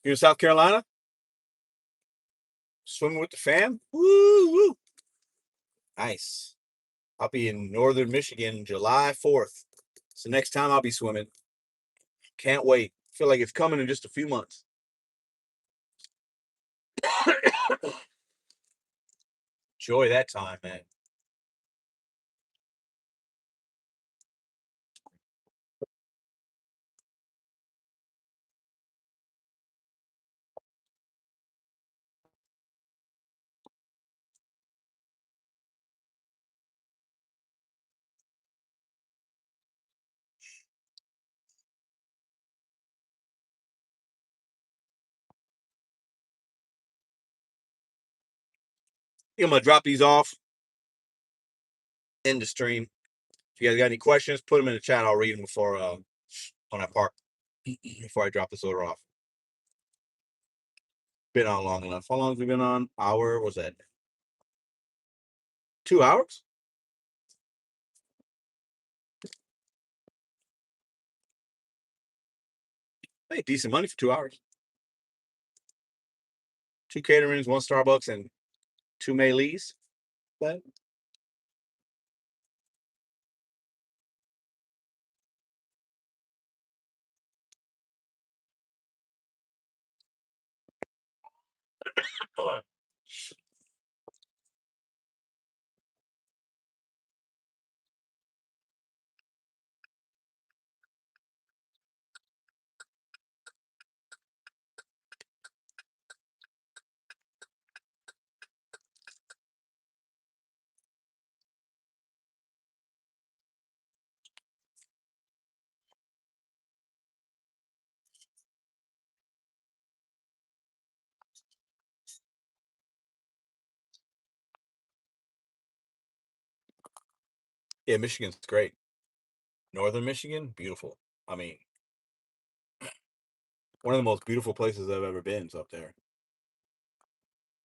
You in South Carolina? Swimming with the fam? Woo woo. Nice. I'll be in northern Michigan July 4th. So next time I'll be swimming. Can't wait. Feel like it's coming in just a few months. Enjoy that time, man. I'm gonna drop these off in the stream. If you guys got any questions, put them in the chat. I'll read them before when I park. Before I drop this order off. Been on long enough. How long have we been on? Hour? Was that 2 hours? Hey, decent money for 2 hours. Two caterings, one Starbucks, and Two Maylees. But yeah, Michigan's great. Northern Michigan, beautiful. I mean, one of the most beautiful places I've ever been is up there.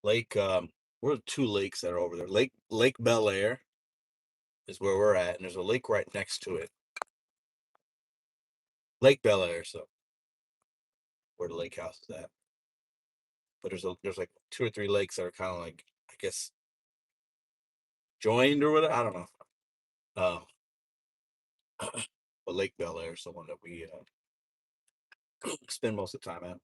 Lake, what are the two lakes that are over there? Lake Bel Air is where we're at, and there's a lake right next to it. Lake Bel Air, so where the lake house is at. But there's like two or three lakes that are kind of like, I guess, joined or whatever. I don't know. Um, but Lake Bel Air is the one that we spend most of the time at.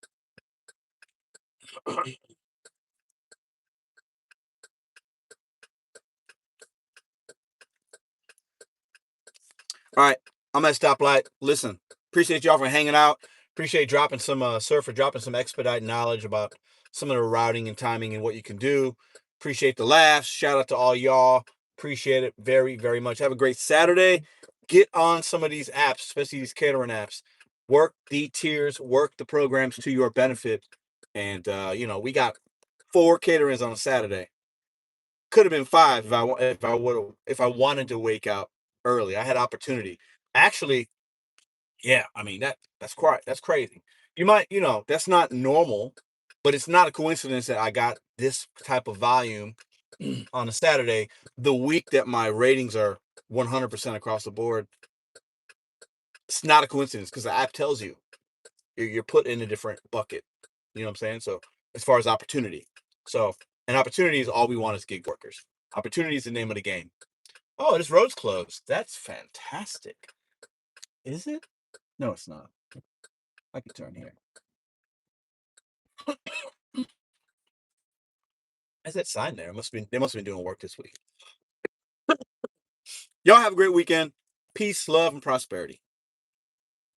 All right, I'm at stoplight. Listen, appreciate y'all for hanging out. Appreciate dropping some sir for dropping some expedite knowledge about some of the routing and timing and what you can do. Appreciate the laughs. Shout out to all y'all. Appreciate it very, very much. Have a great Saturday. Get on some of these apps, especially these catering apps. Work the tiers, work the programs to your benefit. And we got 4 caterings on a Saturday. Could have been 5 if I wanted to wake up early. I had opportunity. Actually, yeah, I mean that's crazy. You might, that's not normal, but it's not a coincidence that I got this type of volume on a Saturday, the week that my ratings are 100% across the board. It's not a coincidence because the app tells you you're put in a different bucket. You know what I'm saying? So as far as opportunity, and opportunity is all we want as gig workers. Opportunity is the name of the game. Oh, this road's closed. That's fantastic. Is it? No, it's not. I can turn here. Why's that sign there? They must have been doing work this week. Y'all have a great weekend. Peace, love, and prosperity.